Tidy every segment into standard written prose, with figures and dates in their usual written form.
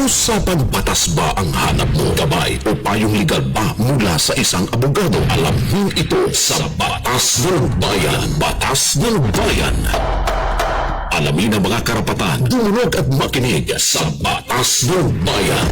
Usapang batas ba ang hanap mo? Gabay o payong legal ba mula sa isang abogado? Alamin ito sa Batas ng Bayan. Batas ng Bayan. Alamin ang mga karapatan, dumunog at makinig sa Batas ng Bayan.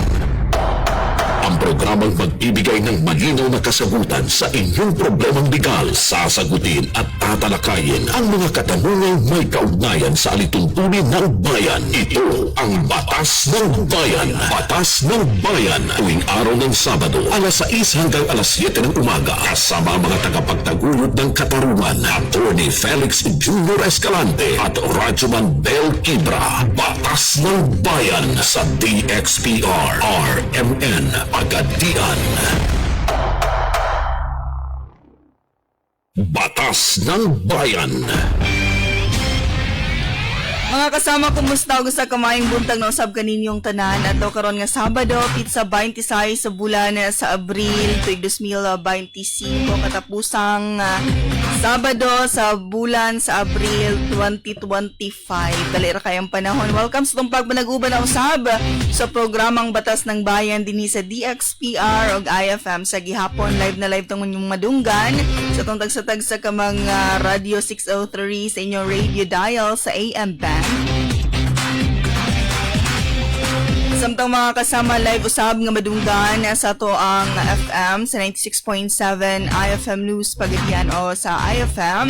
Ang programang magbibigay ng malinaw na kasagutan sa inyong problemang legal. Sasagutin at tatalakayin ang mga katanungang may kaugnayan sa alituntunin ng bayan. Ito ang Batas ng Bayan. Batas ng Bayan. Tuwing araw ng Sabado, alas 6 hanggang alas 7 ng umaga. Kasama ang mga tagapagtaguyod ng katarungan, Attorney Felix Jr. Escalante at Rajuman Bel Kibra. Batas ng Bayan sa DXPR RMN Pagadian. Batas ng Bayan. Mga kasama, kumusta? Gusto kamayang buntag na usab kaninyong tanan. Ato karon nga Sabado, pizza 26 sa bulan sa Abril tuig 2025, katapusang Sabado sa bulan sa Abril 2025. Dali ra kayang panahon. Welcome sa itong pagpanag-uban na usab sa programang Batas ng Bayan dinhi sa DXPR ug IFM sa gihapon. Live na live tong inyong madunggan sa itong tagsatag sa kamang Radio 603 sa inyong radio dial sa AM band. Samtang mga kasama live usab nga madunggan sa to ang FM sa 96.7 IFM News Pagadian o sa IFM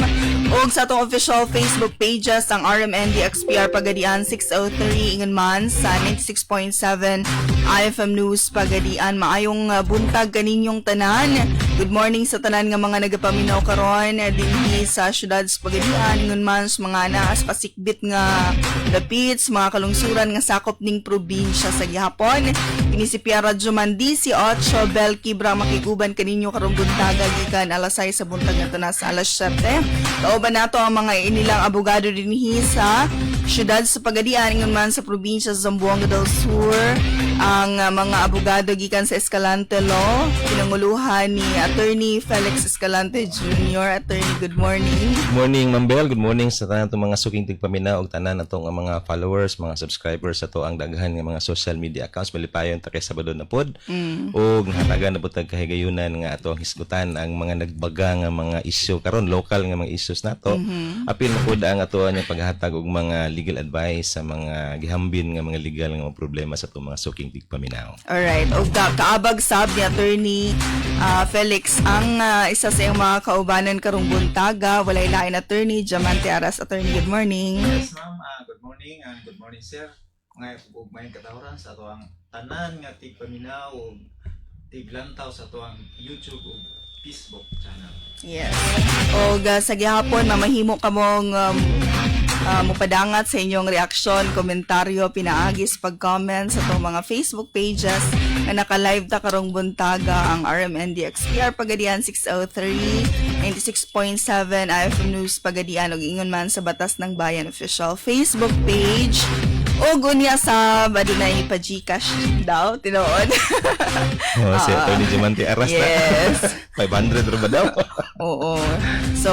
o sa atong official Facebook pages ang RMN DXPR Pagadian 603 ingon man sa 96.7 IFM News Pagadian. Maayong buntag kaninyong tanan. Good morning sa tanan nga mga nagapaminaw karon dinhi sa syudad sa Pagadian ingon man sa mga naas pasikbit nga dapit sa mga kalungsuran nga sakop ning probinsya sa gihapon. Ini si Piara Jumandi, si Ocho Bel Kibra makiguban kaninyo karong buntaga gikan alas 6 sa buntag nga tanas alas 7. Kauban nato ang mga inilang abogado dinhi sa syudad sa Pagadian ingon man sa probinsya sa Zamboanga del Sur. Ang mga abogado gikan sa Escalante Law, pinanguluhan ni Attorney Felix Escalante Jr. Attorney, good morning. Good morning, Ma'am Bel. Good morning sa tanan itong mga suking tigpaminaw og tanan atong mga followers, mga subscribers sa to ang daghan nga mga social media accounts. Malipayon ta kay Sabado na pod. Og nahatagan na pud kahigayunan nga atong hisgutan ang mga nagbaga nga mga issue karon, local nga mga issues nato. Apil na pud ang ato ang paghatag og mga legal advice sa mga gihambin nga mga legal nga mga problema sa itong mga suking tigpaminaw. Alright. O kaabag sab ni Attorney Felix ang isa sa iyong mga kaubanan karong buntaga. Walay lain Attorney Diamante Aras. Attorney, good morning. Yes, ma'am. Good morning and good morning, sir. Ngayon po may katawran sa ato ang tanan nga tigpaminaw o tiglantaw sa ato ang YouTube o Facebook channel. Yes. O sa gihapon, mamahimo ka mong mupadangat sa inyong reaksyon, komentaryo, pinaagis, pag-comment sa itong mga Facebook pages na naka-live ta karong buntaga ang RMN DXPR Pagadian 603, 96.7 IFM News Pagadian ug ingon man sa Batas ng Bayan official Facebook page. O gunya sa adunay pa Gcash daw tinuod. Si Attorney Diamante Aras na. Yes. 500 ra ba daw? Oo. So,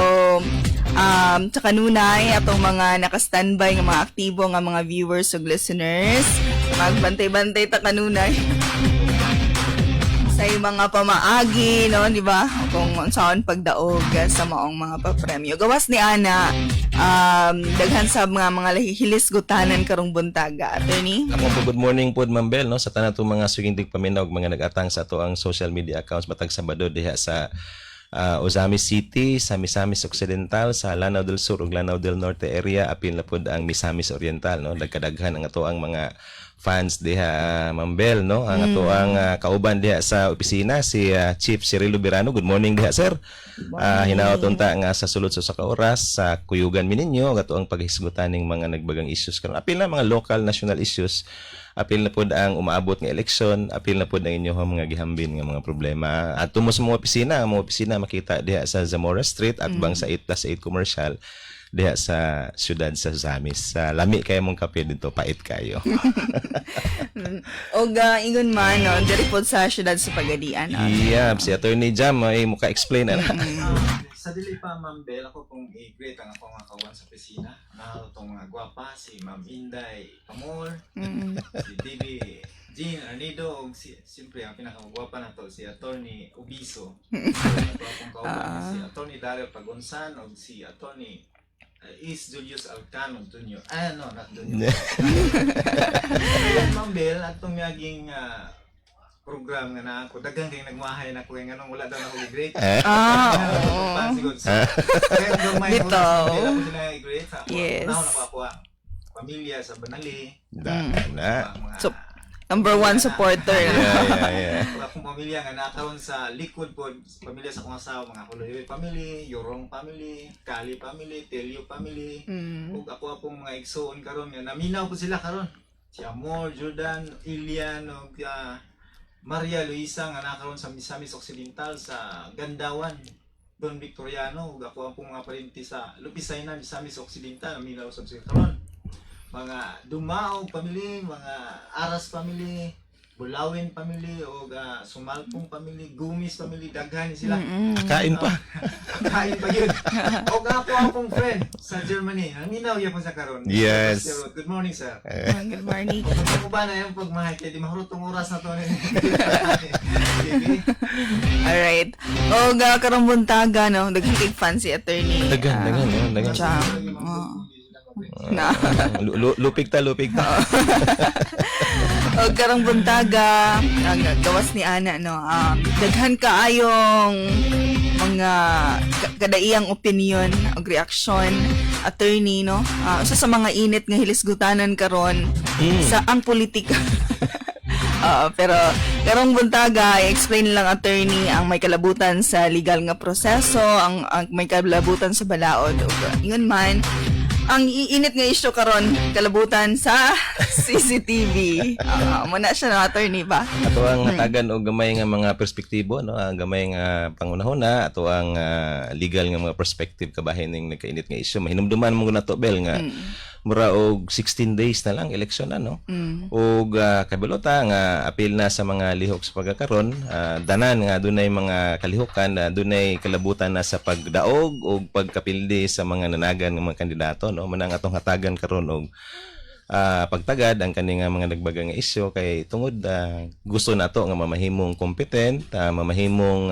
sa kanunay, atong mga naka-standby nga mga aktibo nga mga viewers ug listeners, magbantay-bantay ta kanunay sa mga pamaagi, no, di ba? Kung saan pagdaog sa maong mga papremyo. Gawas ni Ana, daghan sa mga hilis gutanan karong buntaga. Attorney? Ako po, good morning po, Ma'am Bel, no? Sa tanan itong mga suging tigpaminaw, mga nag-atang sa ito ang social media accounts matag Sabado diha sa Ozamis City, sa Misamis Occidental, sa Lanao del Sur ug Lanao del Norte area, apil na po ang Misamis Oriental, no? Nagkadaghan ang ato ang mga fans diha, Ma'am Bel, no? Ang ato ang kauban diha sa opisina si Chief Cirilo Birano. Good morning diha, sir. Hinaoton ta nga sa sulod sa ka oras sa kuyugan mi ninyo ato ang paghisgutan ning mga nagbagang issues karon. Apil na mga local, national issues. Apil na pod ang umaabot nga eleksyon, apil na pod ang inyong mga gihambin nga mga problema. At tumo sa mga opisina makita diha sa Zamora Street at bang sa 8+8 commercial diha sa syudad sa Zamis. Sa lami kayo mong kape dito, pait kayo. Og ingon man, no, diri pod sa syudad sa Pagadian. Yeah, si Attorney Jam ay muka explain na. Sa dili pa, Ma'am Bel, ako pong i-greet ang ako nga kawan sa opisina. Na itong gwapa, si Ma'am Inday Pamor, si TV Jean Arnido ug siyempre ang pinakamagwapa na to si Attorney Ubiso. Ito akong kauban si Attorney Daryl Pagunsan ug si Attorney is Julius Alcano Jr. No, not Jr. Ma'am Bel, atong miyaging program nga na ako. Daghang kay nagmahay na ko kay nganong wala daw na ako i-grade. Oo. Kaya gamay ko Bitaw. sila ko sila i-grade sa Yes. Now na ako ang pamilya sa Banali. Na. Ang mga So, number one supporter. Yeah. Wala akong pamilya nga nakaroon sa likod po, pamilya sa kong asawa, mga Kuloy family, Yorong family, Kali family, Telio family, ug ako pong mga igsoon karon nga naminaw po sila karon. Si Amor, Jordan, Ilian, ug Maria Luisa nga nakaroon sa Misamis Occidental sa Gandawan. Don Victoriano, ug ako pong mga parenti sa Lupisay na Misamis Occidental, naminaw sa sila karon. Mga Dumao family, mga Aras family, Bulawin family, o Sumalpong family, Gumis family, daghan sila. Kain pa. Kain pa yun. O ako akong friend sa Germany. Naminaw yan po sa karon. Yes. Good morning, sir. Good morning. Kung ba na yung pagmahay, kaya di mahurutong oras na to. Alright. O karong buntaga, no? Daghang kay fan si attorney. Dagan. Chang. Na. Lupig ta. O karong buntaga, ang gawas ni Ana, no? Daghan kaayong mga kadaiyang opinion o reaction attorney, no? Usa sa mga init nga hilisgutanan karon sa ang politika. Pero karong buntaga, i-explain lang attorney ang may kalabutan sa legal nga proseso, ang may kalabutan sa balaod. Yun man, ang iinit nga issue karon kalabutan sa CCTV. Muna siya na attorney ba? Ato ang hatagan og gamay nga mga perspektibo, no, ang gamay nga pangunahuna, ato ang legal nga mga perspective kabahin ning nagkainit nga issue. Mahinumduman mo na to Bel nga mura og 16 days na lang eleksyon na, no. Og kabalota nga apil na sa mga lihok sa pagkakaron, danan nga dunay mga kalihukan, dunay kalabutan na sa pagdaog og pagkapildi sa mga nanagan nga mga kandidato, no. Manang atong hatagan karon og pagtagad ang kani nga mga nagbaga nga isyu kay tungod gusto nato nga mamahimong competent, mamahimong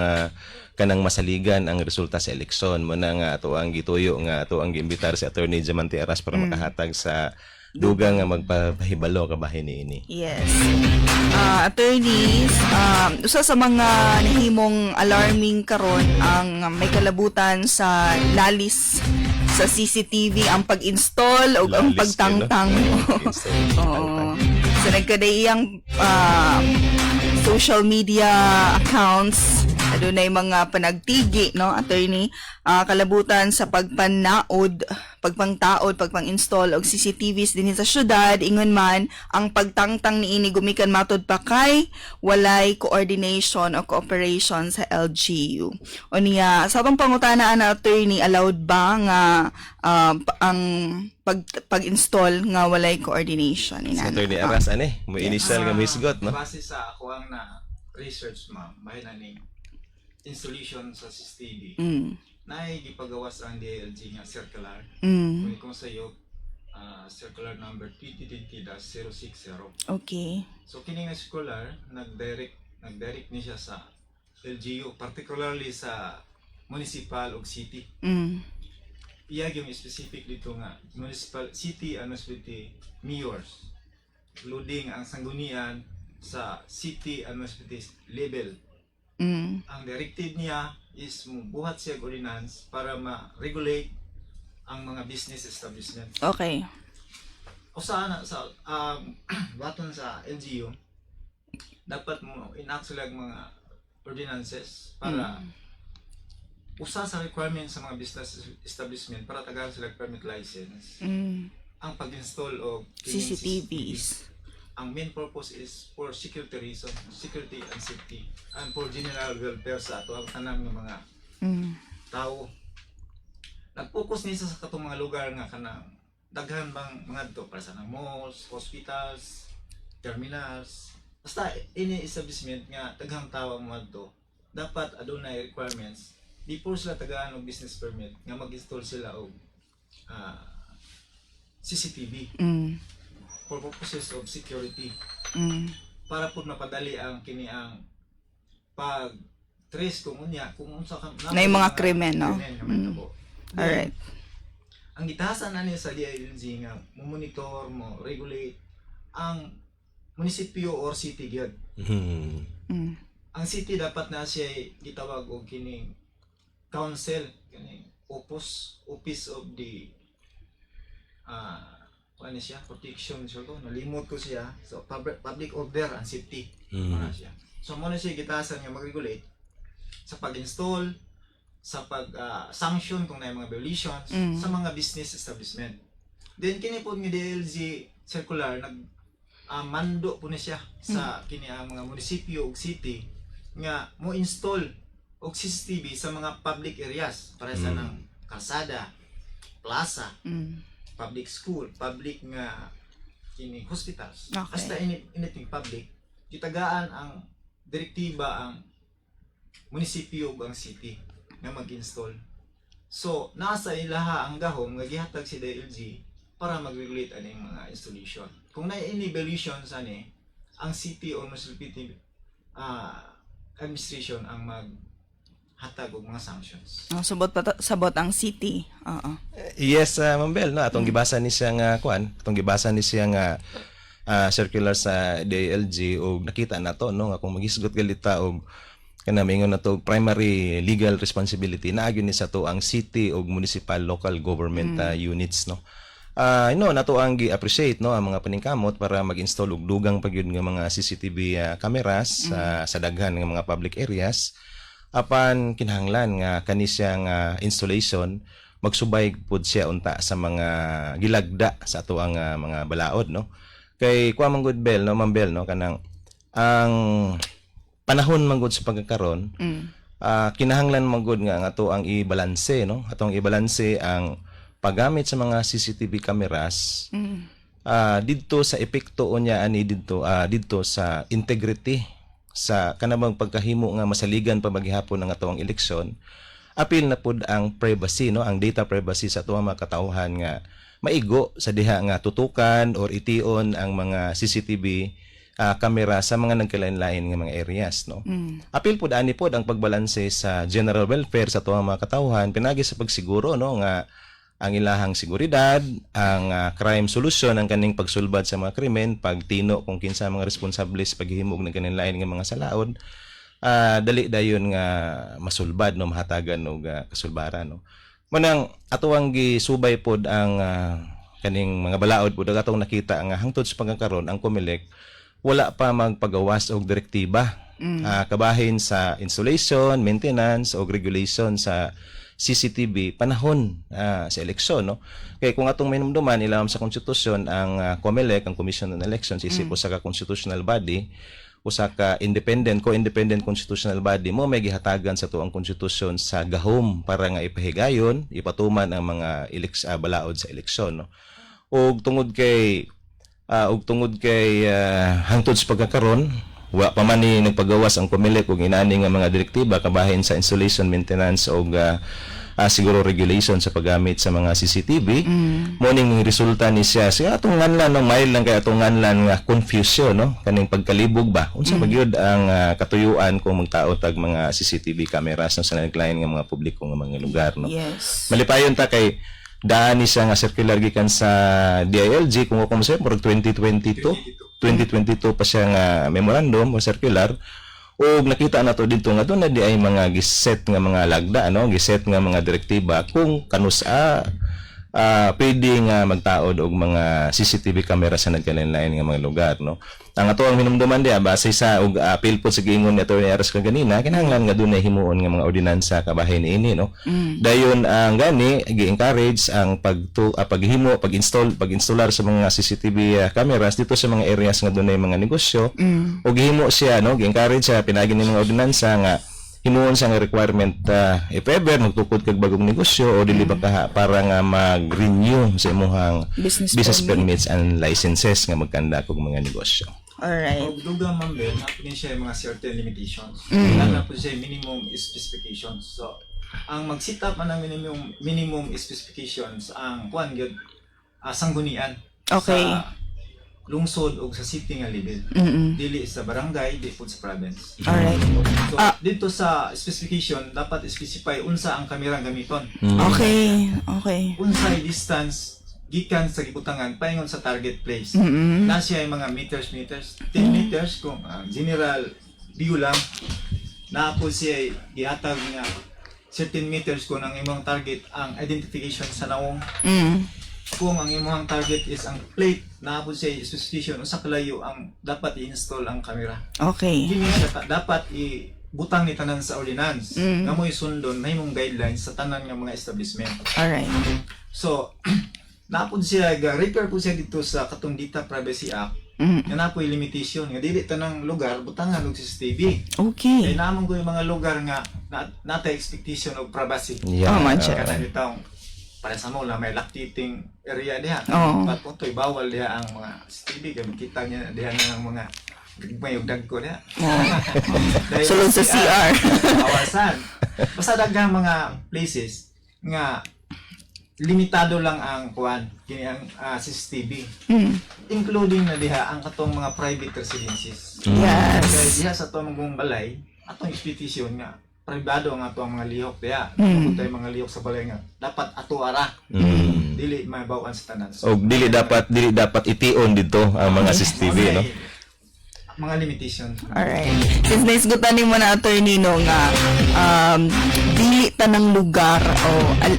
kanang masaligan ang resulta sa eleksyon. Muna nga ato ang gituyo nga ato ang giimbitar si Attorney Diamante Aras para makahatag sa dugang nga magpahibalo kabahin niini. Yes. Attorneys, usa sa mga nahimong alarming karon ang may kalabutan sa lalis sa CCTV ang pag-install o ang Lalis, pagtangtang. Oo. So nagkadaiyang social media accounts, adunay mga panagtigi, no, attorney, kalabutan sa pagpangtaod, pagpang-install og CCTVs din sa syudad, ingon man ang pagtangtang niini gumikan matud pa kay walay coordination o cooperation sa LGU. O niya, sa atong pangutana na attorney, allowed ba nga ang pag-install nga walay coordination? Si Attorney Aras mo initial nga misgot, no. Base sa ako ang na research, ma'am, bahin na ning installation sa CCTV. Naay gipagawas ang DILG nga circular. Kung sa iyo circular number 2020-060. Okay. So kini nga circular nag-direct ni siya sa LGU, particularly sa municipal ug city. Iya yung specific dito nga municipal city and municipality mayors, including ang sanggunian sa city and municipality level. Ang directive niya is buhat siya ordinance para ma-regulate ang mga business establishment. Okay. O sa baton sa LGU, dapat mo enact sila mga ordinances para usa sa requirement sa mga business establishment para tagalan sila permit license. Ang pag-install og CCTVs. Ang main purpose is for security reason, security and safety, and for general welfare sa ato ang tanang ng mga tao. Nag-focus nisa sa katong mga lugar nga kanang daghan bang mga dito para sa nang malls, hospitals, terminals, basta any establishment nga daghang tao ang mga dito, dapat adunay requirements before sila tagaan og business permit nga mag-install sila og CCTV for purposes of security. para po mapadali ang kini ang pag trace kung unya kung unsa ka Na yung mga krimen, no? krimen nga mahitabo. Then, Alright. ang gitahasan na niya sa DILG nga monitor mo regulate ang munisipyo or city gyud. Mm. Ang city dapat na siya gitawag og kining council, kining office of the ano siya, protection siya ko, nalimot ko siya. So public order and safety para siya. So mo na siya gitahasan nga mag-regulate sa pag-install, sa pag-sanction kung na mga violations sa mga business establishment. Then kini po ng DLG circular mando po na siya sa kini ang mga munisipyo ug city nga mo install og CCTV sa mga public areas para sa ng kalsada, plaza, public school, public nga kini hospitals. Okay. Hasta anything public, gitagaan ang direktiba ang munisipyo ug ang city nga mag-install. So, nasa ilaha ang gahom nga gihatag si DLG para mag-regulate aning mga installation. Kung na any violations ani, ang city or municipality administration ang maghatag og mga sanctions. Sabot ang city. Oo. Yes, Ma'am Bel, no, atong gibasa ni siya nga circular sa DILG og nakita na to, no, nga kung magisgot galita og kanang ingon na to primary legal responsibility na agyon ni sa to ang city og municipal local government units, no. Nato ang gi-appreciate, no, ang mga paningkamot para mag-install og dugang pagyud nga mga CCTV cameras sa daghan nga mga public areas apan kinahanglan nga kani siya nga installation magsubay pud siya unta sa mga gilagda sa ato ang mga balaod, no. Kay kuha man good Bel, no, Ma'am Bel, no, kanang ang panahon man gud sa pagkakaron kinahanglan man gud nga ato ang i-balanse, no, atong i-balanse ang paggamit sa mga CCTV cameras didto sa epekto unya ani didto sa integrity sa kanabang pagkahimo nga masaligan pa maghihapon ang atong eleksyon. Apil na pud ang privacy, no, ang data privacy sa atong mga katawhan nga maigo sa diha nga tutukan or tion ang mga CCTV camera sa mga nagkalain-lain nga mga areas, no. Apil pud ani pud ang pagbalanse sa general welfare sa atong mga katawhan pinagi sa pagsiguro, no, nga ang ilahang seguridad, ang crime solution, ang kaning pagsulbad sa mga krimen, pagtino kung kinsa mga responsable sa paghihimog ng kanilain nga mga salaod, dali dayon nga masulbad, no, mahatagan og kasulbaran, no. Manang atuang gisubay pod ang kaning mga balaod pod atong nakita nga hangtod sa pagkakaron ang COMELEC wala pa magpagawas og direktiba kabahin sa installation, maintenance og regulation sa CCTV panahon sa eleksyon, no. Kay kung atong minumduman ilahom sa konstitusyon ang COMELEC, ang Commission on Elections, isip usa ka constitutional body, usa ka co-independent constitutional body mo may gihatagan sa tuang konstitusyon sa gahom para nga ipahigayon, ipatuman ang mga balaod sa eleksyon, no. Og tungod kay hangtod sa pagkakaron wa pa man ni nagpagawas ang COMELEC og inani nga mga direktiba kabahin sa installation, maintenance og siguro regulation sa paggamit sa mga CCTV. Morning resulta ni siya atong nganlan ng mail lang kay atong nganlan nga confusion, no, kaning pagkalibog ba unsa magyud ang katuyuan kung magtaod tag mga CCTV cameras sa naglain nga mga publiko nga mga lugar, no. Yes. Malipayon ta kay daan ni siya nga circular gikan sa DILG kung ako masay murag 2022 pa siya nga memorandum o circular ug nakita nato dito nga doon na di ay mga giset nga mga lagda, ano, giset nga mga direktiba kung kanusa pwede nga magtaod og mga CCTV camera sa nagkalain-lain nga mga lugar, no. Ang ato ang minumduman diha base sa og apil po sa giingon ni Atty. Aras kaganina kinahanglan nga dunay himuon nga mga ordinansa kabahin ini, no. Dayon ang gani gi-encourage ang paghimo, pag-installar sa mga CCTV cameras dito sa mga areas nga dunay mga negosyo o gihimo siya, no, gi-encourage siya pinagi ni mga ordinansa nga himuon sa nga requirement if ever magtukod kag bagong negosyo o dili ba para nga mag-renew sa imong business permits and licenses nga magkanda kog mga negosyo. Alright. Og dugang Ma'am Bel, napin siya mga certain limitations. Kailangan po siya minimum specifications. So, ang mag-set up man ng minimum specifications ang kuan gyud sanggunian Okay. sa lungsod o sa city nga level. Dili sa barangay, di po sa province. Alright. So, dito sa specification, dapat specify unsa ang kamerang gamiton. Okay. Unsay distance gikan sa gibutangan paingon sa target place. Na siya yung mga meters, 10 meters kung general view lang. Na po siya gihatag nga 13 meters kung ang imong target ang identification sa naong. Kung ang imong target is ang plate, na po siya specification unsa kalayo ang dapat i-install ang camera. Okay. Kini siya dapat butang ni tanan sa ordinance. Nga mo isundon mahimong guidelines sa tanan nga mga establishment. Alright. So, napod siya repair po siya dito sa katong Data Privacy Act. Nga na po yung limitation nga dili tanang lugar butangan og CCTV. Okay. Kaya naman ko yung mga lugar nga natay expectation of privacy. Oh, mancha. Kaya nitong para sa mo may lactating area diha. Oo. Pat puntoy bawal diha ang mga CCTV kaya makita niya diha na ang mga mayog dagko diha. Dahil Sulod sa CR. Awasan. Basta daghang mga places nga limitado lang ang kuan kini ang CCTV. Including na diha ang katong mga private residences. Kaya Yes. diha sa atong mong balay, atong expectation nga pribado ang atong mga lihok diha. Kung tayo mga lihok sa balay nga dapat ato ara. Dili mabawan sa tanan. So, Og dili dapat ition dito ang mga CCTV, no? Mga limitations. Alright. Since naisgutan ni mo na attorney no nga dili tanang lugar o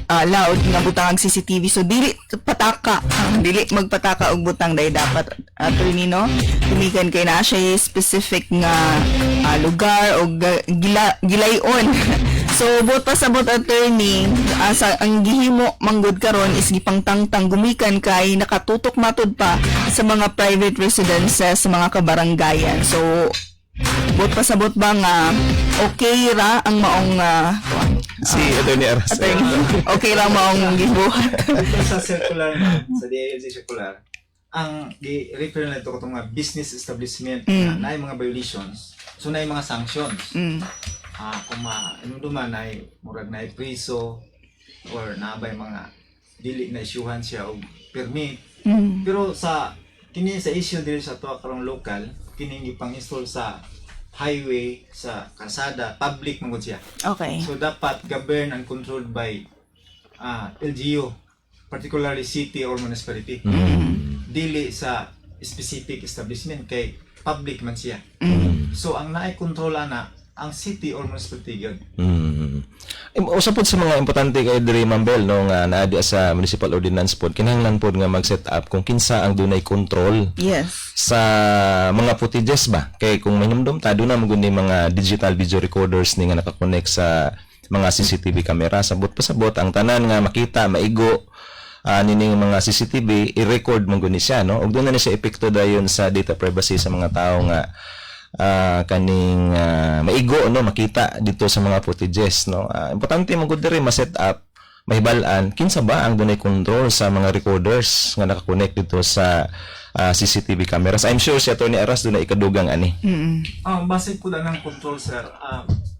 allowed nga butang ang CCTV, so dili pataka, dili magpataka og butang dahil dapat attorney no tumikan kay na siya specific nga lugar o gilayon. So bot pa sa bot attorney sa ang gihimo manggod karon is gipangtangtang gumikan kay nakatutok matud pa sa mga private residences sa mga kabaranggayan. So bot pa sa bot ba nga okay ra ang maong Si Attorney Aras. okay ra maong gibuhat. Dito sa circular na, sa DILG circular, ang refer na ito katong mga business establishment na ay mga violations. So na mga sanctions. Kung duman ay murag na priso or naabay mga dili na isyuhan siya og permit. Pero sa kini sa issue dili sa to karong local, kini gipang-install sa highway, sa kalsada, public mangod siya. Okay. So dapat governed and controlled by LGU, particularly city or municipality. Dili sa specific establishment kay public man siya. So ang naay-kontrola na ang city or municipality gyud. Usa pod sa mga importante kay diri Mambel no nga naa di sa municipal ordinance pod kinahanglan pod nga mag-set up kung kinsa ang dunay control Yes. sa mga footages ba kay kung mahinumdum ta na mo ni mga digital video recorders ni nga nakakonect sa mga CCTV camera sabot pa sabot ang tanan nga makita maigo nining mga CCTV i-record mo guni siya no ug doon na siya epekto dayon sa data privacy sa mga tao nga kaning maigo no makita dito sa mga footages no importante mo gud diri ma-set up mahibalan kinsa ba ang dunay control sa mga recorders nga naka-connect dito sa CCTV cameras. I'm sure si Attorney Aras dunay ikadugang ani. Base po na ng control sir.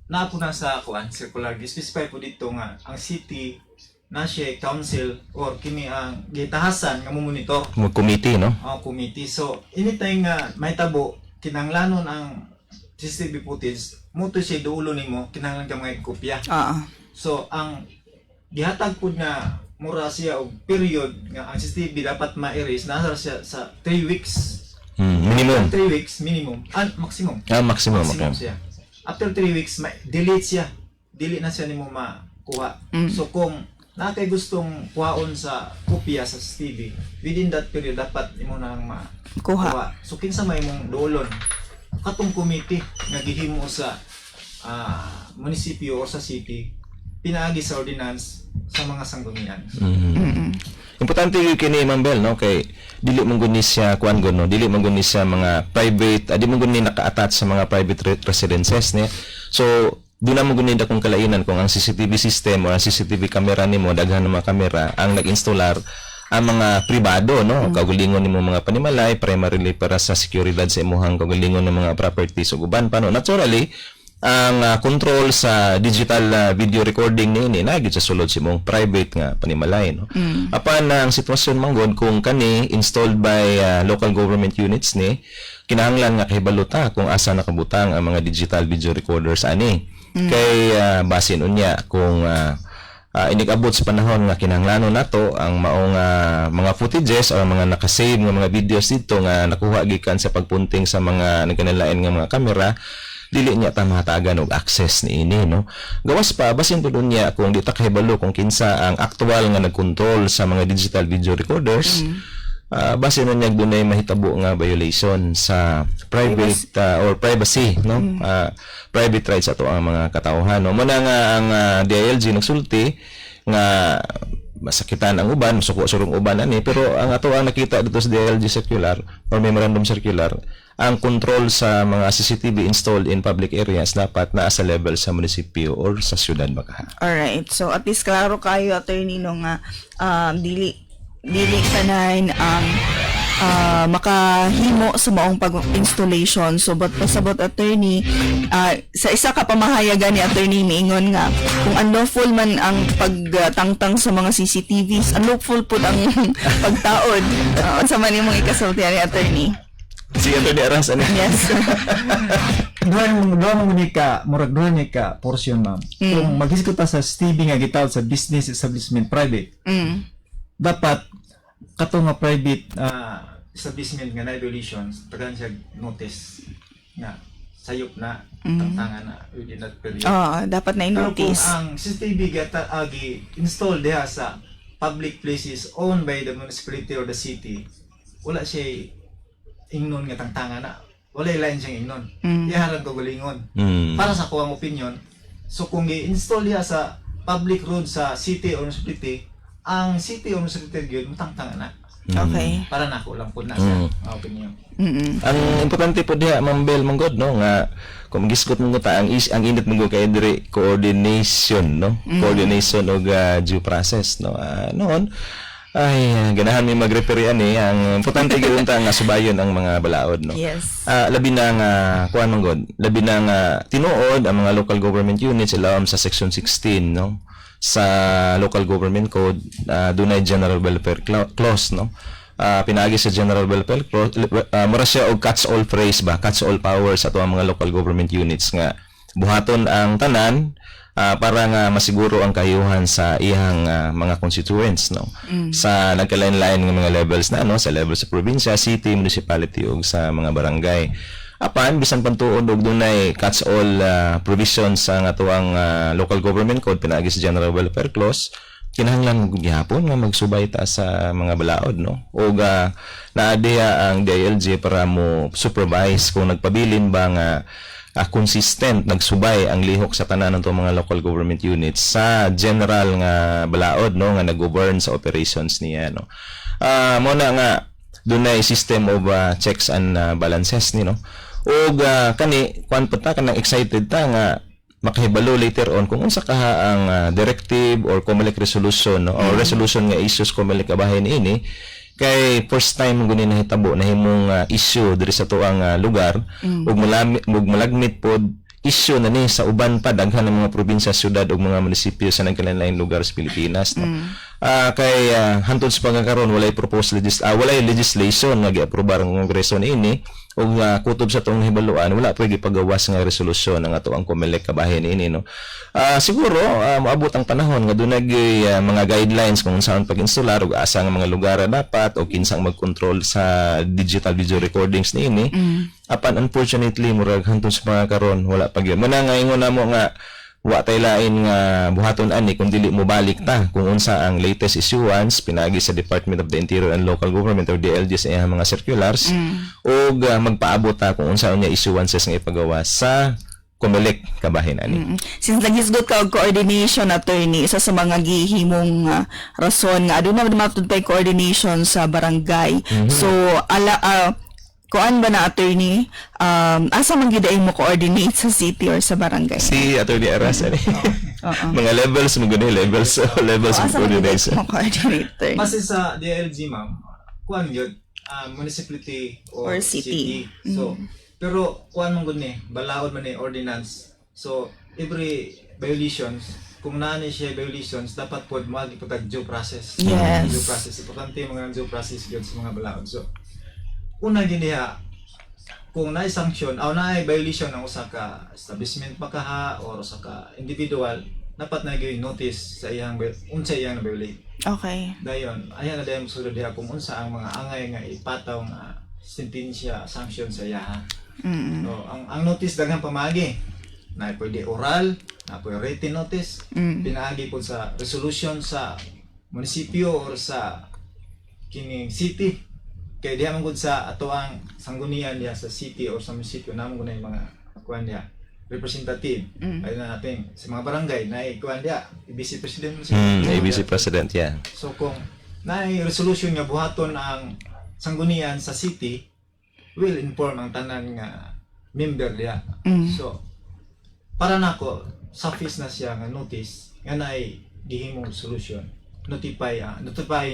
Na po na sa kuan circular specify po dito nga ang city na siya council or kini ang gitahasan nga mo-monitor. Mo committee no. Committee. So anytime nga may tabo kinahanglanon ang CCTV footage mo to siya duulo nimo kinahanglan ka mga kopya. So ang gihatag pud nga mura siya og period nga ang CCTV dapat ma-erase nasa siya sa 3 weeks. Minimum. 3 weeks minimum and maximum. Maximum okay. Siya. After 3 weeks delete siya. Dili na siya nimo makuha. So kung na kay gustong kuhaon sa kopya sa CCTV within that period dapat imo na lang kuha. So kinsa may mong doolon katong committee nga gihimo sa munisipyo o sa city pinaagi sa ordinance sa mga sanggunian. Importante yung kini Mambel no kay dili man gud ni siya kuan gud no dili man gud ni siya mga private di man gud ni naka-attach sa mga private residences ni. So di na mo gud ni dakong kalainan kung ang CCTV system o ang CCTV camera nimo daghan ng mga kamera ang nag-installar ang mga pribado no kaugalingon nimo mga panimalay primarily para sa seguridad sa imuhang kaugalingon ng mga properties ug uban pa no naturally ang control sa digital video recording niini na gid sa sulod si mong private nga panimalay, no. Apan ang sitwasyon manggod kung kani installed by local government units ni, kinahanglan nga kahibaluta kung asa nakabutang ang mga digital video recorders ani. Kay basin unya kung inig-abot sa panahon nga kinahanglanon nato ang maong mga footages o mga nakasave nga mga videos dito nga nakuha gikan sa pagpunting sa mga nagkanalain nga mga kamera, dili niya ta mahatagan og access ni ini, no. Gawas pa basin pud niya kung di ta kahibalo kung kinsa ang actual nga nagkontrol sa mga digital video recorders. Basin niya dunay mahitabo nga violation sa private or privacy, no. Private rights ato ang mga katawhan, no. Muna nga ang DILG nagsulti nga masakitan ang uban, suko-surong uban ani, pero ang ato ang nakita dito sa DILG circular or memorandum circular, ang control sa mga CCTV installed in public areas dapat naa sa level sa munisipyo or sa syudad Bakaha. Alright. So at least klaro kayo, attorney, no, nga dili kanain ang makahimo sa maong pag-installation. So but pasabot, attorney, sa isa ka pamahayagan ni attorney miingon nga kung unlawful man ang pagtangtang sa mga CCTVs, unlawful pud ang pagtaod. Unsa man imong ikasulti ni attorney? Si Attorney Aras ani. Yes. Duha mo ni ka, murag duha ni ka portion, ma'am. Kung maghisgot ta sa STB nga gitawag sa business establishment private, dapat kato nga private establishment nga na violations, tagaan siya notice nga sayop na, tantangan na within that period. Dapat na Pero kung i-notice. ang CCTV install diha sa public places owned by the municipality or the city, wala siya ingnon nga tangtangan na. Wala line siyang ingnon. Iharang kagalingon. Para sa kuwang opinion, so kung i-install diha sa public road sa city or municipality, ang city or municipality yun, matangtangan na. Okay. Para nako lang po na siya, opinion. Ang importante po diha, Ma'am Bel manggod, no, nga kung gisgot mo ta ang init mo kay dire coordination, no. Coordination og due process, no. Noon ay ganahan mi mag-refer ani ang importante gyud ta nga subayon ang mga balaod, no. Yes. Labi na nga kuan manggod, labi na nga tinuod ang mga local government units ilawom sa section 16, no, sa local government code. Dunay general welfare clause, no. Pinagi sa general welfare clause, mura siya og catch all phrase ba, catch all powers ato ang mga local government units nga buhaton ang tanan para nga masiguro ang kayuhan sa iyang mga constituents, no. Sa nagkalain-lain nga mga levels na, no, sa level sa probinsya, city, municipality ug sa mga barangay. Apan bisan pantuod og dunay catch all provisions sa atuang local government code pinagi sa general welfare clause, kinahanglan gihapon nga magsubay ta sa mga balaod, no. Og naa diha ang DILG para mo supervise kung nagpabilin ba nga consistent nagsubay ang lihok sa tanan ng mga local government units sa general nga balaod, no, nga nag-govern sa operations niya, no. Muna nga dunay system of checks and balances ni, no. Og kani kuan pa ta kanang excited ta nga makahibalo later on kung unsa kaha ang directive or COMELEC resolution, no, or resolution nga issues COMELEC kabahin ini. Kay first time guni nahitabo na himong issue diri sa tuang lugar, ug malagmit pod issue na ni sa uban pa daghan ng mga probinsya, syudad ug mga munisipyo sa nagkalain-lain lugar sa Pilipinas, no. Kay hantod sa pagkakaroon walay proposed walay legislation nga gi-aprobar ng Kongreso niini, ug kutob sa tong hibaluan wala pwede pagawas nga resolusyon ang ato ang COMELEC kabahin ini, no. Siguro moabot ang panahon nga dunay mga guidelines kung saan pag-instalar ug asa nga mga lugar dapat o kinsang mag-control sa digital video recordings niini. Apan unfortunately murag hantod sa pagkakaroon wala pa gyud. Muna nga ingon namo nga wa tay lain nga buhaton ani kung dili mo balik ta kung unsa ang latest issuance pinagi sa Department of the Interior and Local Government or DLG sa iyang mga circulars, ug magpaabot ta kung unsa unya issuances nga ipagawa sa COMELEC kabahin ani. Since nagisgot ka og coordination, attorney, isa sa mga gihimong rason nga aduna matud pay coordination sa barangay. So kuan ba na, attorney, asa man gidaing mo coordinate sa city or sa barangay? Si Attorney Aras ani. Mga levels mo gani levels of coordination. Mo coordinator. Base sa DILG, ma'am, kuan yun, municipality or Or city. So, pero kuan man gud ni, balaod man ni ordinance So, every violations, kung naani siya violations, dapat po mag-ipatag due process. Yes. Due process. Importante yung mga due process yun sa mga balaod. So, una giniha, kung naay sanction, o naay violation ng usa ka establishment makaha or usa ka individual, dapat na gyud notice sa iyang unsa iyang na-violate. Okay. Dayon, ayan na dayon mosulod diha kung unsa ang mga angay nga ipataw nga sentensya, sanction sa iya. So, ang notice daghang pamagi. Na pwede oral, na pwede written notice, pinaagi po sa resolution sa munisipyo or sa kining city. Kaya diha man gud sa ato ang sanggunian diha sa city or sa munisipyo namon gud mga kuan diha representative. Ay na natin sa mga barangay na kuan diha vice president ABC President, yeah. So kung naay resolution nga buhaton ang sanggunian sa city, will inform ang tanan nga member diha. So para nako suffice na siya nga notice nga naay gihimong solution. Notify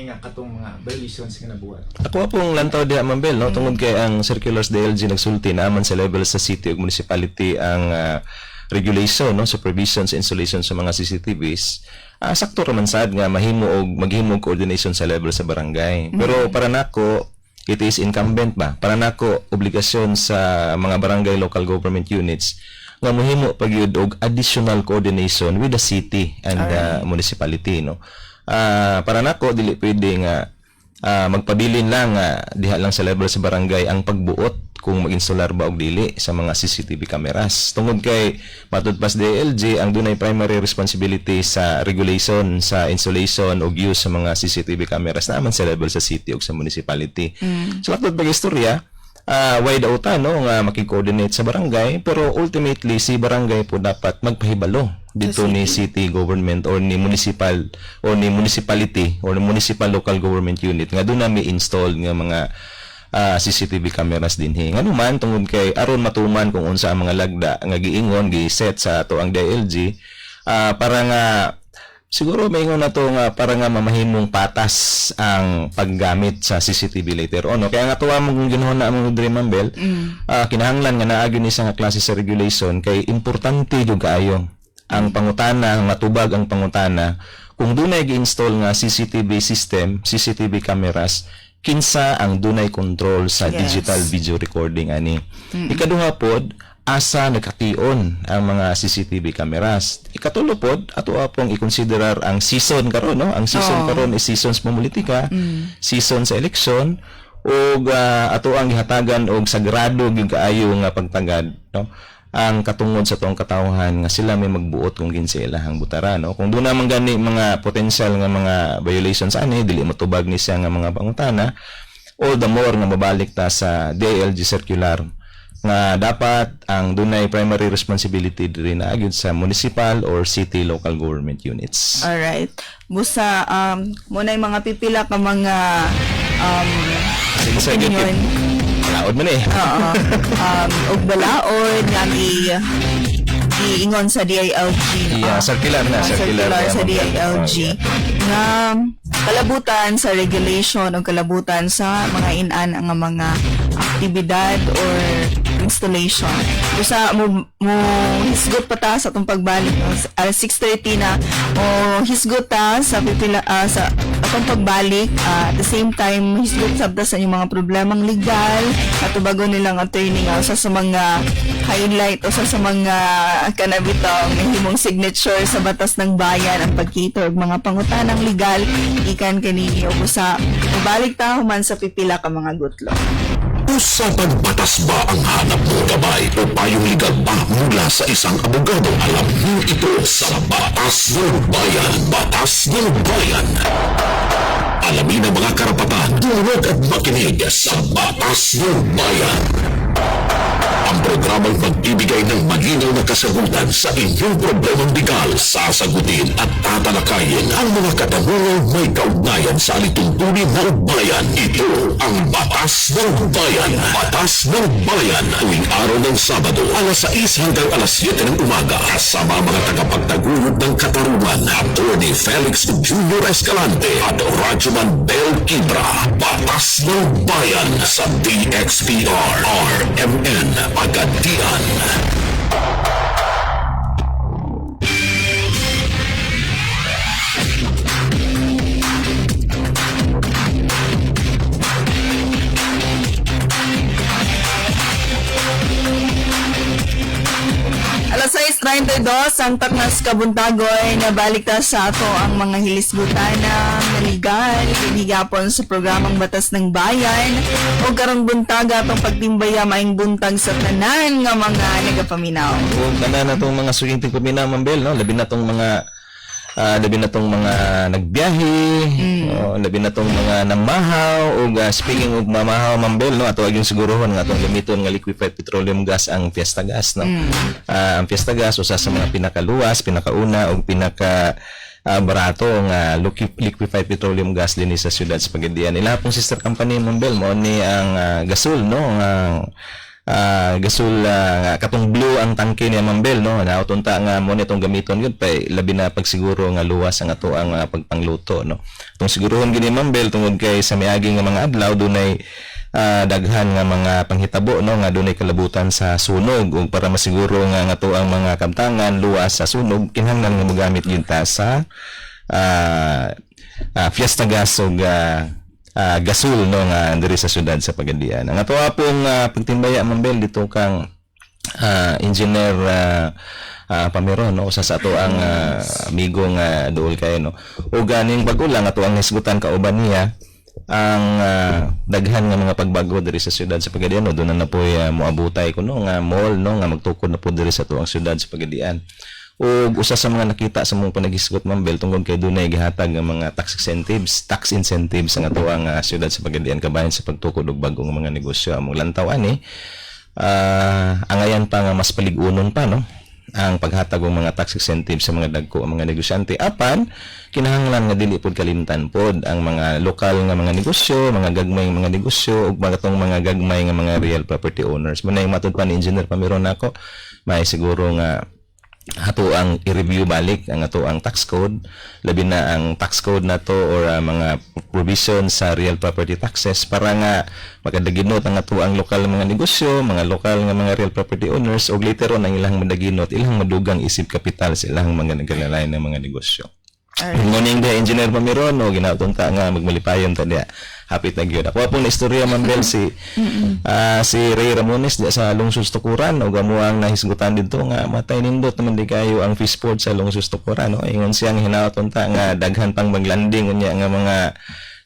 nga katong mga violations nga nabuhat. Ako pong lantaw diha Mambel, no, tungod kay ang circulars DLG nagsulti na aman sa level sa city ug municipality ang regulation, no, supervision sa installation sa mga CCTVs. Sakto ra man sad nga maghimo og coordination sa level sa barangay. Pero para nako it is incumbent ba? Para nako obligasyon sa mga barangay local government units nga mohimo pagyud og additional coordination with the city and the municipality, no. Para nako dili pwede nga magpabilin lang diha lang sa level sa barangay ang pagbuot kung mag-installer ba og dili sa mga CCTV cameras. Tungod kay matud pas DLG ang dunay primary responsibility sa regulation sa installation og use sa mga CCTV cameras naman sa level sa city ug sa municipality. So matud pag istorya, wide out no nga makikoordinate sa barangay, pero ultimately si barangay po dapat magpahibalo dito ni city government or ni municipal or ni municipality or ni municipal local government unit nga doon na may install nga mga CCTV cameras dinhi. Ngano man tungod kay aron matuman kung unsa ang mga lagda nga giingon gi-set sa ato ang DLG para nga siguro maingon na to nga para nga mamahimong patas ang paggamit sa CCTV later on. No? Kaya nga tuwa mong ginhon na among Dre Mambel, kinahanglan nga naagyo ni sa nga klase sa regulation kay importante jud kaayo ang pangutana, matubag ang pangutana kung dunay gi-install nga CCTV system, CCTV cameras, kinsa ang dunay control sa digital video recording ani. Ikaduha pod, asa nagkation ang mga CCTV cameras. Ikatulo pod, ato apong i-considerar ang season karon, no? Ang season karon is season sa politika, season sa election, ug ato ang gihatagan og sagrado gyud kaayo nga pagtagad, no? Ang katungod sa tuong katawhan nga sila may magbuot kung kinsa ilahang butara, no? Kung doon naman gani mga potential nga mga violations ani dili matubag ni siya nga mga pangutana, all the more nga mabalik ta sa DILG circular nga dapat ang dunay primary responsibility diri na agud sa municipal or city local government units. All right. Busa muna yung mga pipila ka mga opinion. Balaod man eh. Og balaod nga giingon sa DILG. Circular sa DILG nga kalabutan sa regulation o kalabutan sa mga inan nga mga aktibidad or installation. Busa mo hisgot pa ta sa atong pagbalik 6:30 na o hisgot ta sa pipila sa atong pagbalik at the same time hisgot sabta sa inyong mga problemang legal at bago nilang attorney nga sa mga highlight o sa mga kanabitang himong signature sa batas ng bayan ang pagkita og mga pangutanang legal ikan kanini o busa mabalik ta human sa pipila ka mga gutlo. Usapang batas ba ang hanap mo gabay o payong legal ba mula sa isang abogado? Alamin ito sa Batas ng Bayan. Batas ng Bayan. Alamin ang mga karapatan, tulad at makinig sa Batas ng Bayan. Ang programang magbibigay ng malinaw na kasagutan sa inyong problemang legal, sasagutin at tatalakayin ang mga katanungang may kaugnayan sa alituntunin ng bayan. Ito ang Batas ng Bayan. Batas ng Bayan. Tuwing araw ng Sabado, alas 6 hanggang alas 7 ng umaga. Kasama mga tagapagtaguyod ng katarungan, Attorney Felix Jr. Escalante at Rajuman Bel Kibra. Batas ng Bayan sa DXPR RMN Pagadian. 6:32 ang taknas kabuntagoy na balik ta sa ato ang mga hilisgutan ng naligal hinigapon sa programang Batas ng Bayan o karong buntaga atong pagtimbaya maing buntag sa tanan nga mga nagapaminaw. Kung tanan na itong mga suging tingpaminaw, Mambel, no? Labi na itong mga nagbiyahe, labi na tong mga namahaw o speaking of mamahaw, Mambel, no, ato yung sigurohon nga atong gamiton nga liquefied petroleum gas ang Fiesta Gas, no. Ang Fiesta Gas usa sa mga pinakaluwas, pinakauna o pinaka barato nga liquefied petroleum gas din sa siyudad sa Pagadian. Ila pong sister company, Mambel, mo ni ang Gasol, no, gasol katong blue ang tangke niya, Mambel, no, na utunta nga mo nitong gamiton gud pa labi na pagsiguro nga luwas ang ato ang pagpangluto, no. Tong sigurohon gini, Mambel, tungod kay sa miagi nga mga adlaw dunay daghan nga mga panghitabo, no, nga dunay kalabutan sa sunog ug para masiguro nga ato ang mga kamtangan luwas sa sunog kinahanglan nga mogamit gyud ta sa Fiesta Gas ug gasol, no, nga diri sa syudad sa Pagadian. Ang ato pong pagtimbaya, Mambel, dito kang engineer Pamiron, no, usa sa ato ang amigo nga duol kay, no. O ganing bago lang ato ang hisgutan kauban niya ang daghan nga mga pagbago diri sa syudad sa Pagadian, no. Doon na po moabutay kuno nga mall, no, nga magtukod na po diri sa ato ang syudad sa Pagadian. O usa sa mga nakita sa mong panaghisgot, Mambel, tungkol kay dunay gihatag nga mga tax incentives ang ato ang syudad sa Pagadian kabahin sa pagtukod og bagong mga negosyo. Among lantaw ani angayan pa nga mas paligunon pa, no, ang paghatag og mga tax incentives sa mga dagko ang mga negosyante apan kinahanglan nga dili pod kalimtan pod ang mga lokal nga mga negosyo, mga gagmay nga mga negosyo ug mga gagmay nga mga real property owners. Manay matud pa ni Engineer Pamiron nako, may siguro nga ato ang i-review balik ang ato ang tax code, labi na ang tax code na to or mga provision sa real property taxes para nga makadaginot ang ato ang lokal mga negosyo, mga lokal nga mga real property owners o later on ang ilang madaginot, ilang madugang isip kapital sa ilang mga nagkalalain ng mga negosyo. Good morning dia, Engineer Pamiron, o ginautunta nga magmalipayon ta dia. Hapit na gyud. Ako pong istorya, Mambel, si Ray Ramones dia sa Lungsod Tukuran o gamuang nahisgutan dito nga matay nindot naman di kayo ang fishport sa Lungsod Tukuran, no. Ingon siyang hinautunta nga daghan pang maglanding unya nga mga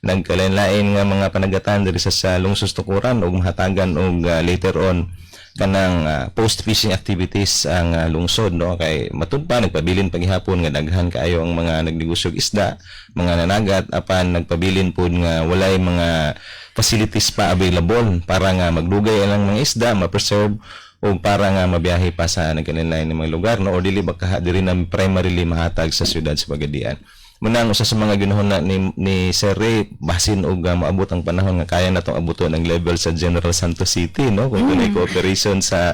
nagkalain-lain nga mga panagatan diri sa Lungsod Tukuran ug mahatagan og later on kanang post-fishing activities ang lungsod, no, kay matud pa nagpabilin paghihapon nga daghan kaayo ang mga nagnegosyo isda, mga nanagat apan nagpabilin pud nga walay mga facilities pa available para nga magdugay ang mga isda, ma-preserve o para nga mabiyahe pa sa nagkalain-lain ng mga lugar, no, o dili baka diri na primarily mahatag sa syudad sa Pagadian. Munang usa sa mga ginahon na ni Sir Ray basin og maabot ang panahon nga kaya natong abuton ang level sa General Santos City, no, kung dunay cooperation sa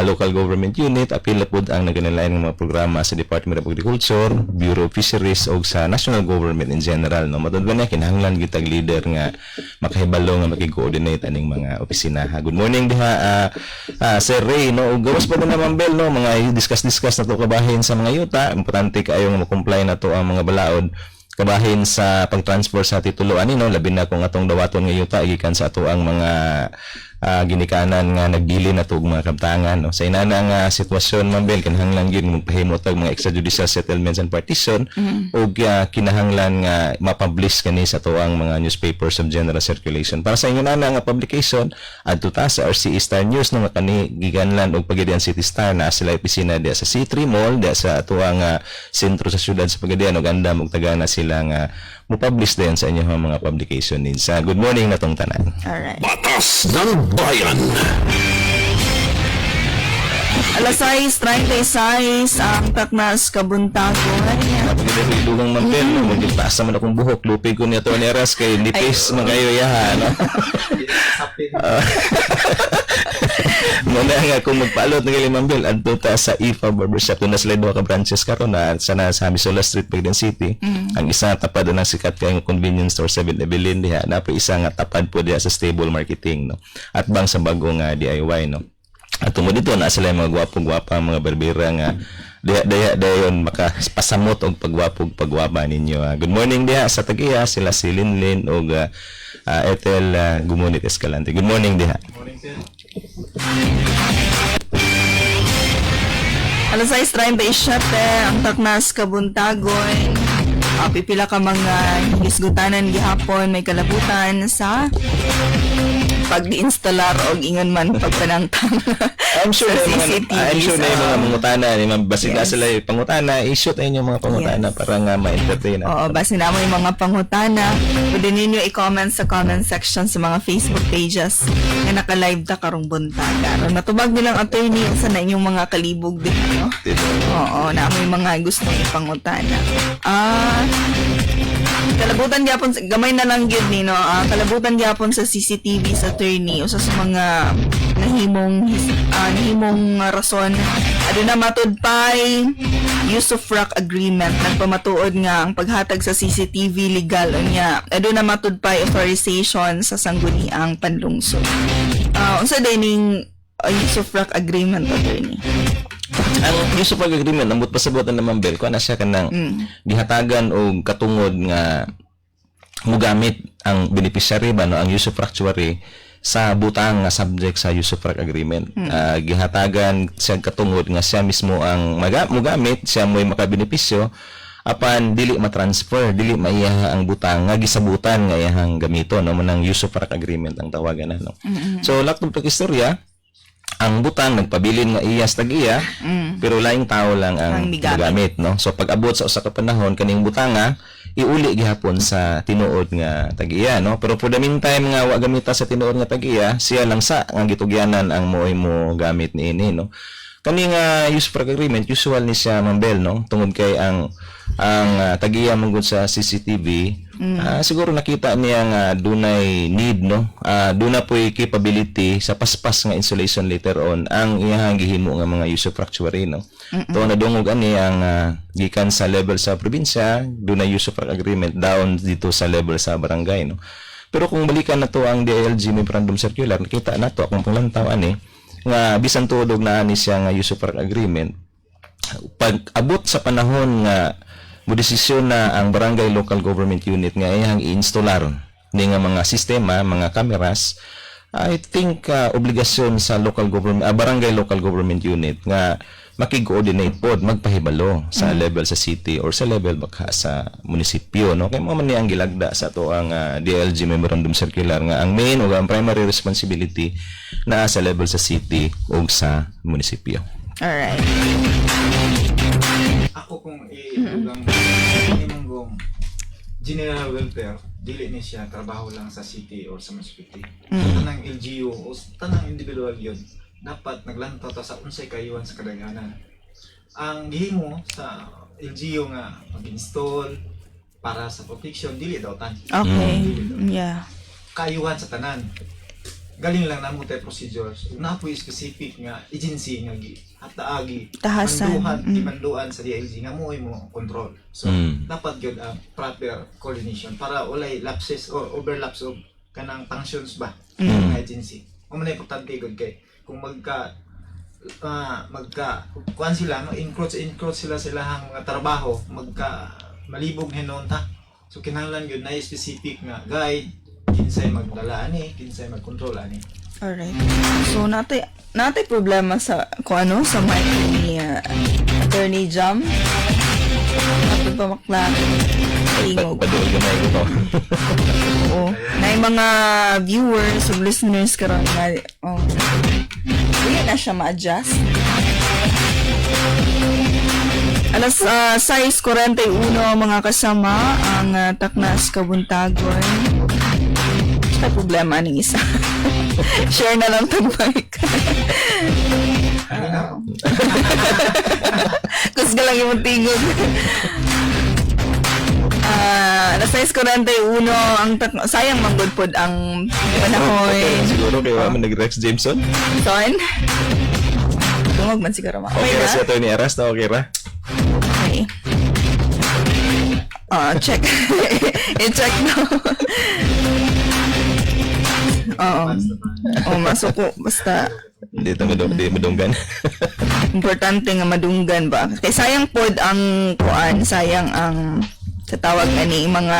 local government unit, apil pud ang nagkalain ng mga programa sa Department of Agriculture, Bureau of Fisheries og sa national government in general, no. Matud ba na kinahanglan gitag leader nga makahibalo nga makig-coordinate aning mga opisina. Good morning diha Sir Ray, no, ug gawas pa na, Mambel, no, mga discuss na to kabahin sa mga yuta, importante kaayo nga mo-comply na to ang mga balaod kabahin sa pag-transfer sa titulo ani, no, labi na kung atong dawaton nga yuta gikan sa ato ang mga ginikanan nga nagdili na to og mga kabtangan, no. Sa inana nga sitwasyon, Mambel, kinahanglan gyud magpahimo tag mga extrajudicial settlements and partition ug kinahanglan nga ma-publish kani sa to ang mga newspapers of general circulation. Para sa inyo na nga publication adto ta sa RCE Star News, no, nga kani giganlan og Pagadian City Star na sila opisina dia sa C3 Mall dia sa ato ang sentro sa syudad sa Pagadian ug andam og tagana sila nga mo-publish din sa inyong mga publication needs. Good morning na tong tanan. Alright. Batas ng Bayan. Alas 6:36 ang taknas kabuntagoy. Pagkita ilugang, Mambel, no, magpasa man akong buhok, lupig ko niya to ni Eras kay nipis magayo yaha, no. Muna nga kung magpaalot ng gali, Mambel, adto ta sa IFA Barbershop. Doon na sila 2 ka branches karon na sana sa Misola Street, Pagadian City. Ang isa tapad ng sikat kayong convenience store 7-Eleven diha. Na po isa nga tapad po diha sa Stable Marketing, no. At bang sa bagong DIY, no. At tungod dito na sila mga gwapo-gwapa mga berbera nga dayon makapasamot og pagwapog-pagwapa ninyo. Good morning diha sa Tagiya, sila si Linlin og Ethel Gumonit Escalante. Good morning diha. Morning, sir. Alas 6:37 ang taknas kabuntagon. Pipila ka mga hisgutanan gihapon may kalabutan sa pag-instalar og ingon man pagpanangtang. I'm sure sa na yung CCTV. I'm sure na yung mga pangutana, ni basig na Yes. sila yung pangutana, i-shoot ay yung mga pangutana Yes. para nga ma-entertain. Oo, base na mo yung mga pangutana. Pwede ninyo i-comment sa comment section sa mga Facebook pages na naka-live ta karong buntaga. Aron matubag nilang attorney sa na inyong mga kalibog din, no? Oo, na may mga gusto ipangutana. Kalabutan gyapon gamay na lang gyud ni no. Kalabutan gyapon sa CCTV sa attorney usa sa mga nahimong rason aduna matud pay use of rock agreement nagpamatuod nga ang paghatag sa CCTV legal unya aduna matud pay authorization sa sangguniang panlungsod. Unsa dining use of rock agreement attorney? Ang use of agreement ambot pasabutan naman bel ko na siya kanang gihatagan og katungod nga mogamit ang beneficiary ba no ang use of actuary sa butang nga subject sa use of agreement. Gihatagan siya katungod nga siya mismo ang mogamit, siya mo'y makabenepisyo apan dili ma-transfer, dili maiya ang butang nga gisabutan nga iyang gamito no manang use of agreement ang tawagan na no. So laktong istorya ang butang nagpabilin nga iyas tag-iya pero laing tao lang ang gamit no. So pag abot sa usa ka panahon kaning butanga iuli gihapon sa tinuod nga tag-iya no. Pero for the meantime nga wa gamita sa tinuod nga tag-iya siya lang sa nga gitugyanan ang mo'y mo gamit niini no. Kani nga use of agreement usual ni siya mambel no tungod kay ang tag-iya manggod sa CCTV siguro nakita niya nga dunay need no duna po'y capability sa paspas nga insulation later on ang iyang gihimo nga mga use of actuary no. To nadungog ani ang gikan sa level sa probinsya dunay use of agreement down dito sa level sa barangay no. Pero kung balikan na to ang DILG Memorandum Circular nakita nato akong panglantaw ani nga bisan tuod og naa ni siya nga use of agreement pag abot sa panahon nga modesisyon na ang barangay local government unit nga iyang i-installar ni nga mga sistema, mga cameras, I think obligasyon sa local government, barangay local government unit nga makig-coordinate pod magpahibalo sa level sa city or sa level baka sa munisipyo no kay mo man ni ang gilagda sa to ang DLG Memorandum Circular nga ang main o ang primary responsibility na sa level sa city o sa munisipyo. Alright. Ako kung iugang imunggong general welfare, dili ni siya trabaho lang sa city or sa municipality. Tanang LGU o tanang individual yun, dapat naglantaw ta sa unsay kayuhan sa kadaghanan. Ang gihimo sa LGU nga mag-install para sa protection, dili daw tan. Okay. Yeah. Kayuhan sa tanan. Galing lang namo tay procedures. Una po specific nga agency nga hataagi Tahasan. manduan sa DILG nga mo control. So dapat gyud ang proper coordination para walay lapses or overlaps of kanang functions ba ng agency. Mo man importante gud kay kung magka kuan sila no encroach sila hang mga trabaho magka malibog hinon ta. So kinahanglan gyud na specific nga guide kinsay magdala ani, kinsay magkontrol ani. Alright. So natay problema sa kung ano sa mic ni Attorney Jam. Natay pa makla. Tingog. Paduol gamay ko to. Oo. Na yung mga viewers o listeners karon nga hindi na siya ma-adjust. Alas 6:41 mga kasama ang taknas kabuntagon. Sa problema ning isa. Share na lang tong mic. Kus lang yung tingog. Alas 6:41 ang sayang manggod pod ang panahon. Siguro kay wa man nag-Rex Jameson. Son. Tungog man siguro ma. Okay ra si Attorney Aras na okay ra. Okay. Check. I-check now. Masuko. Basta Hindi madunggan. importante nga madunggan ba. Kay sayang pod ang kuan, sayang ang katawag ani mga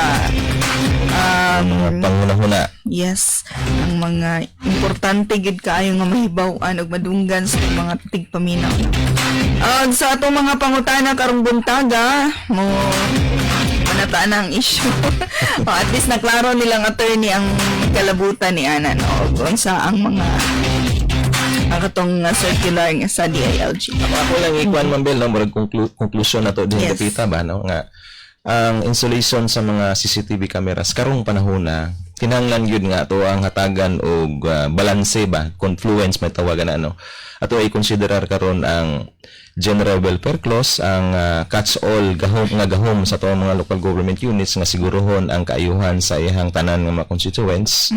Panghuna-huna. yes, ang mga importante gid kaayo nga mahibaw-an og madunggan sa mga tigpaminaw. Sa atong mga pangutana karong buntaga, mo manataan ang issue. At least naklaro nilang attorney ang kalabutan ni Ana, no? Kung sa ang mga ang katong circular nga sa DILG. Ako lang ikuan Mambel no murag conclusion nato din Yes. kapita ba no nga ang installation sa mga CCTV cameras karong panahon na kinahanglan gyud nga ato ang hatagan og balanse ba confluence may tawagan na ano ato ay konsiderar karon ang general welfare clause ang catch all gahom sa ato mga local government units nga sigurohon ang kaayuhan sa ihang tanan nga mga constituents.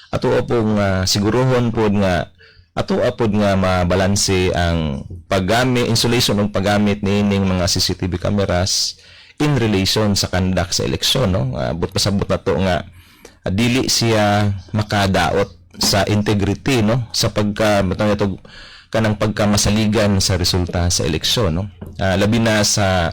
Ato pong sigurohon pod nga ato apod nga mabalanse ang paggamit installation ng paggamit niining mga CCTV cameras in relation sa conduct sa eleksyon no but pasabot na to nga dili siya makadaot sa integrity no sa kanang pagkamasaligan sa resulta sa eleksyon no labi na sa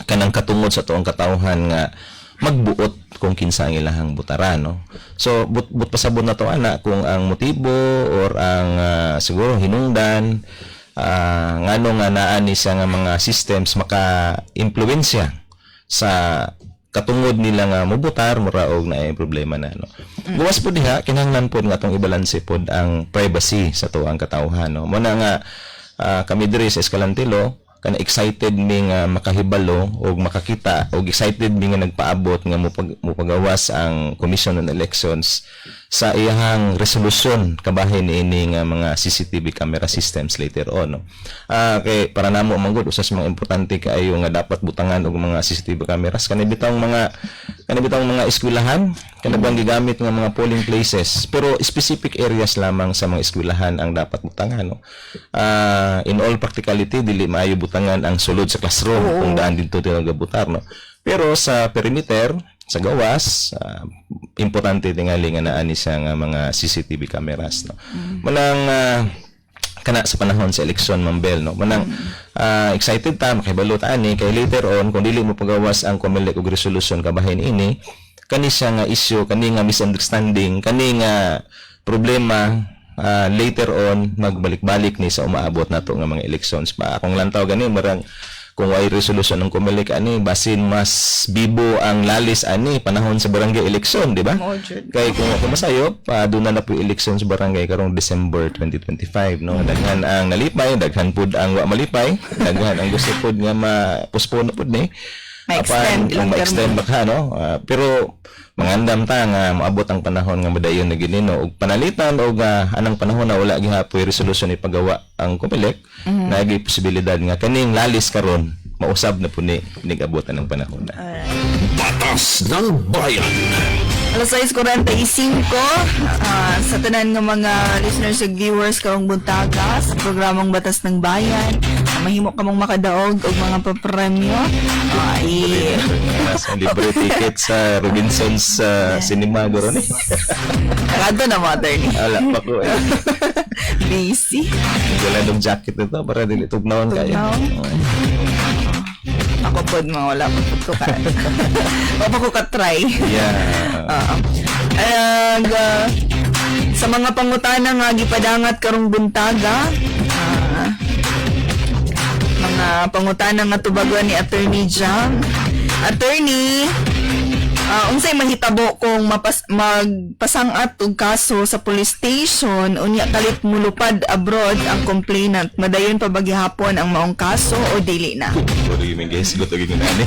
kanang katungod sa tuong katawhan nga magbuot kung kinsa ang ilahang butaran no so but pasabot na to ana kung ang motibo or ang siguro hinungdan ngano nga naa ni siya nga mga systems maka-impluwensya sa katungod nila nga mobutar muraog na ay problema na no buwas po diha kinahanglan pod nga atong ibalanse pod ang privacy sa tuang katawhan no mo na nga kami diri sa Escalante Law kana excited mi nga makahibalo o makakita o excited mi nga nagpaabot nga mupagawas ang Commission on Elections sa iyang resolusyon kabahin ini nga mga CCTV camera systems later on no. Kay para namo manggod usas mga importante kaayo nga dapat butangan og mga CCTV cameras kanibitang mga eskwelahan kanibang gigamit nga mga polling places pero specific areas lamang sa mga eskwelahan ang dapat butangan no. In all practicality dili maayo butangan ang sulod sa classroom kung daan dito gabutar no. Pero sa perimeter sa gawas importante tingali nga naa ni siya nga mga CCTV cameras no. Manang kana sa panahon sa eleksyon Mambel no. Manang excited ta makahibalo ta ani kay later on kung dili mo pagawas ang COMELEC og resolution kabahin ini kani siya nga issue kani nga misunderstanding kani nga problema later on magbalik-balik ni sa umaabot nato nga mga elections pa akong lantaw gani marang kung ay resolution ng COMELEC ani basin mas bibo ang lalis ani panahon sa barangay election di ba kay kung ako masayop doon na po election sa barangay karong December 2025 no daghan ang nalipay daghan pud ang wa malipay daghan ang gusto pud nga ma-postpone pud ni ma-extend baka no pero mangandam ta nga maabot ang panahon nga madayon na ginino og panalitan og anang panahon na wala gihapoy resolution ipagawa ang COMELEC nagay posibilidad nga kaning lalis karon mausab na puni nigabot ang panahon na. Batas ng Bayan. Alas 6:45 sa tanan ng mga listeners ug viewers karong buntaga sa programang Batas ng Bayan mahimo ka mong makadaog og mga papremyo sa libre ticket sa Robinson's Cinema guro ni. Kada na mother ni. Ala pa ko Busy. wala dong jacket nito para dili tugnawon kaya. Ako po wala ko ka. Wala ko ka-try. Yeah. Sa mga pangutana nga gipadangat karong buntaga, mga pangutana nga tubagon ni Attorney Jang. Attorney, unsay mahitabo kung magpasangat og kaso sa police station unya kalit mulupad abroad ang complainant madayon pa ba gihapon ang maong kaso o dili na? Puro yung guys ko to ginani.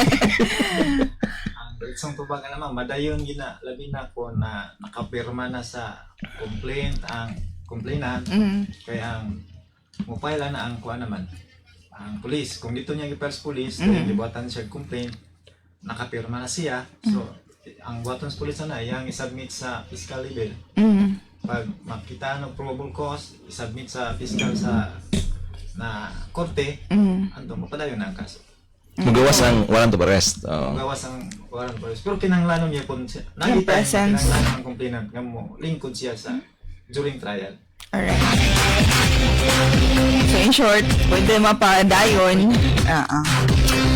Ang isang tubag naman madayon gina labi na ko na nakapirma na sa complaint ang complainant kaya ang mupila na ang kuha naman ang police kung dito niya gi-first police gibuatan siya complaint nakapirma na siya so ang buhaton sa police na yang i-submit sa fiscal level pag makita ng probable cause i-submit sa fiscal sa na korte andun mapadayon na ang kaso Magawas ang warrant of arrest. Magawas ang warrant of arrest pero kinahanglan niya po nakita kinahanglan ang complainant nga mo lingkod siya sa during trial. Alright. So in short, pwede mapadayon.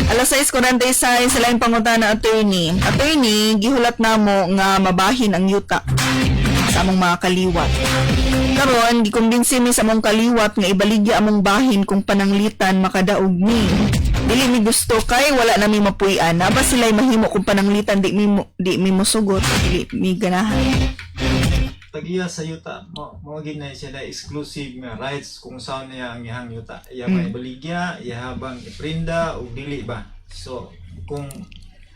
Alas 6:46 sa laing pangutana attorney. Attorney, gihulat na mo nga mabahin ang yuta sa among mga kaliwat. Karon gikumbinsi mi sa among kaliwat nga ibaligya among bahin kung pananglitan makadaog mi. Dili mi gusto kay wala na mi mapuy-an. Aba sila'y mahimo kung pananglitan di mi mosugot, dili mi ganahan. Tagiya sa yuta, mo ginay siya na exclusive nga rights kung saan niya ang ihang yuta. Iya ba ibaligya, iya habang iprinda o dili ba. So kung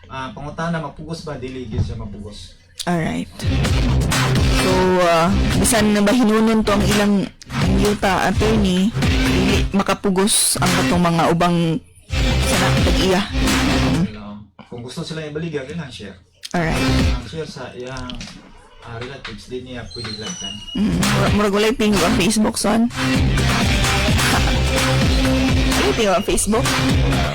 pangutana mapugos ba, dili gyud siya mapugos. Alright. So, bisan na ba hinunon to ang ilang yuta, attorney, dili makapugos ang katong mga ubang sana tag-iya. Kung gusto sila ibaligya, kailangan share. Alright. Ang share sa iyang relatives din niya pwede lagtan. Murag walay pingo ang Facebook, son. Walay pingo ang Facebook.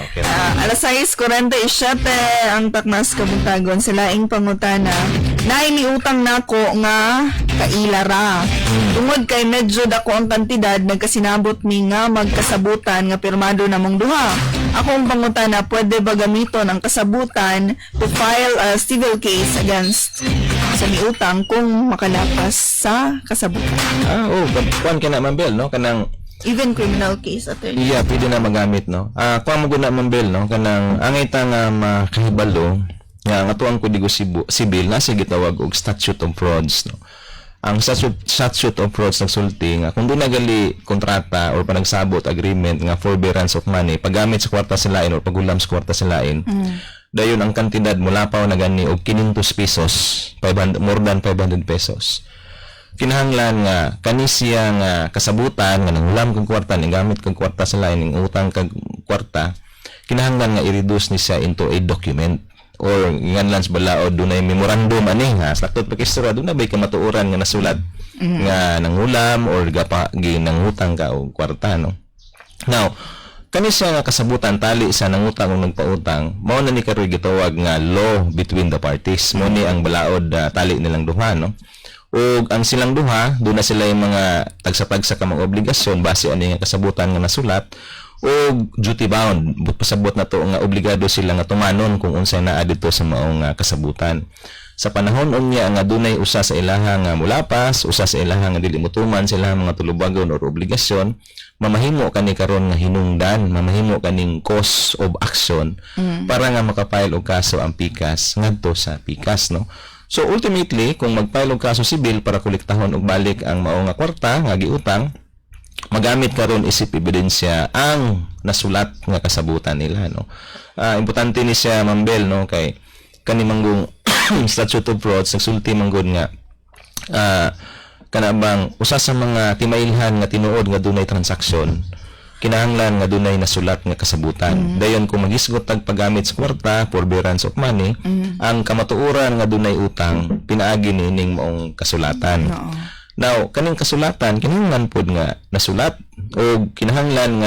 Okay. Alas 6:47 ang taknas kabuntagon sa laing pangutana. Naay mi utang nako nga kailara. Tungod kay medyo dako ang kantidad nagkasinabot mi nga magkasabutan nga pirmado namong duha. Akong pangutana, pwede ba gamiton ang kasabutan to file a civil case against sa miutang kung makalapas sa kasabutan? Kuan ka na, Mambel, no? Kanang, Even criminal case, attorney. iya, pwede na magamit, no? Kuan mo guna, Mambel, no? Kanang, angay ta nga makahibalo, nga ang atuang Kodigo Sibil, nasa gitawag og statute of frauds, no? Ang statute of frauds nagsulti nga kung doon nagali kontrata or panagsabot agreement nga forbearance of money paggamit sa kwarta sa lain or pagulam sa kwarta sa lain, dayon ang kantidad mula pa na gani og 500 pesos, 500, more than 500 pesos. Kinahanglan nga kanisiya nga kasabutan nga nangulam kang kwarta ning gamit kang kwarta sa lain ning utang kang kwarta, kinahanglan nga i-reduce ni siya into a document or nganlan sa balaod dunay memorandum ani nga sakto pakistura dunay bay kamatuoran nga nasulat nga nangulam or ginangutang ka og kwarta, no. Now kani siya nga kasabutan tali sa nangutang o nagpautang mao na ni karoy gitawag nga law between the parties, mo ni ang balaod tali nilang duha, no. Ug ang silang duha doon na sila yung mga tagsa-tagsa ka mga obligasyon base ani nga kasabutan nga nasulat o duty bound, pasabot na to nga obligado sila nga tumanon kung unsay naa dito sa maong kasabutan. Sa panahon unya nga dunay usa sa ilaha nga mulapas, usa sa ilaha nga dili motuman sila mga tulubagon or obligasyon, mamahimo kani karon nga hinungdan, mamahimo kaning cause of action para nga makapile og kaso ang pikas ngadto sa pikas, no. So ultimately kung magpile og kaso sibil para kolektahon og balik ang maong nga kwarta nga giutang, magamit karon isip ebidensya ang nasulat nga kasabutan nila, no. Importante ni siya, Mambel, no, kay kanimanggong statute of frauds nagsulti manggod nga kanabang usa sa mga timailhan nga tinuod nga dunay transaksyon kinahanglan nga dunay nasulat nga kasabutan. Dayon kung magisgot tag paggamit sa kwarta, forbearance of money, ang kamatuoran nga dunay utang pinaagi ning maong kasulatan. Now, kaning kasulatan kinahanglan pod nga nasulat o kinahanglan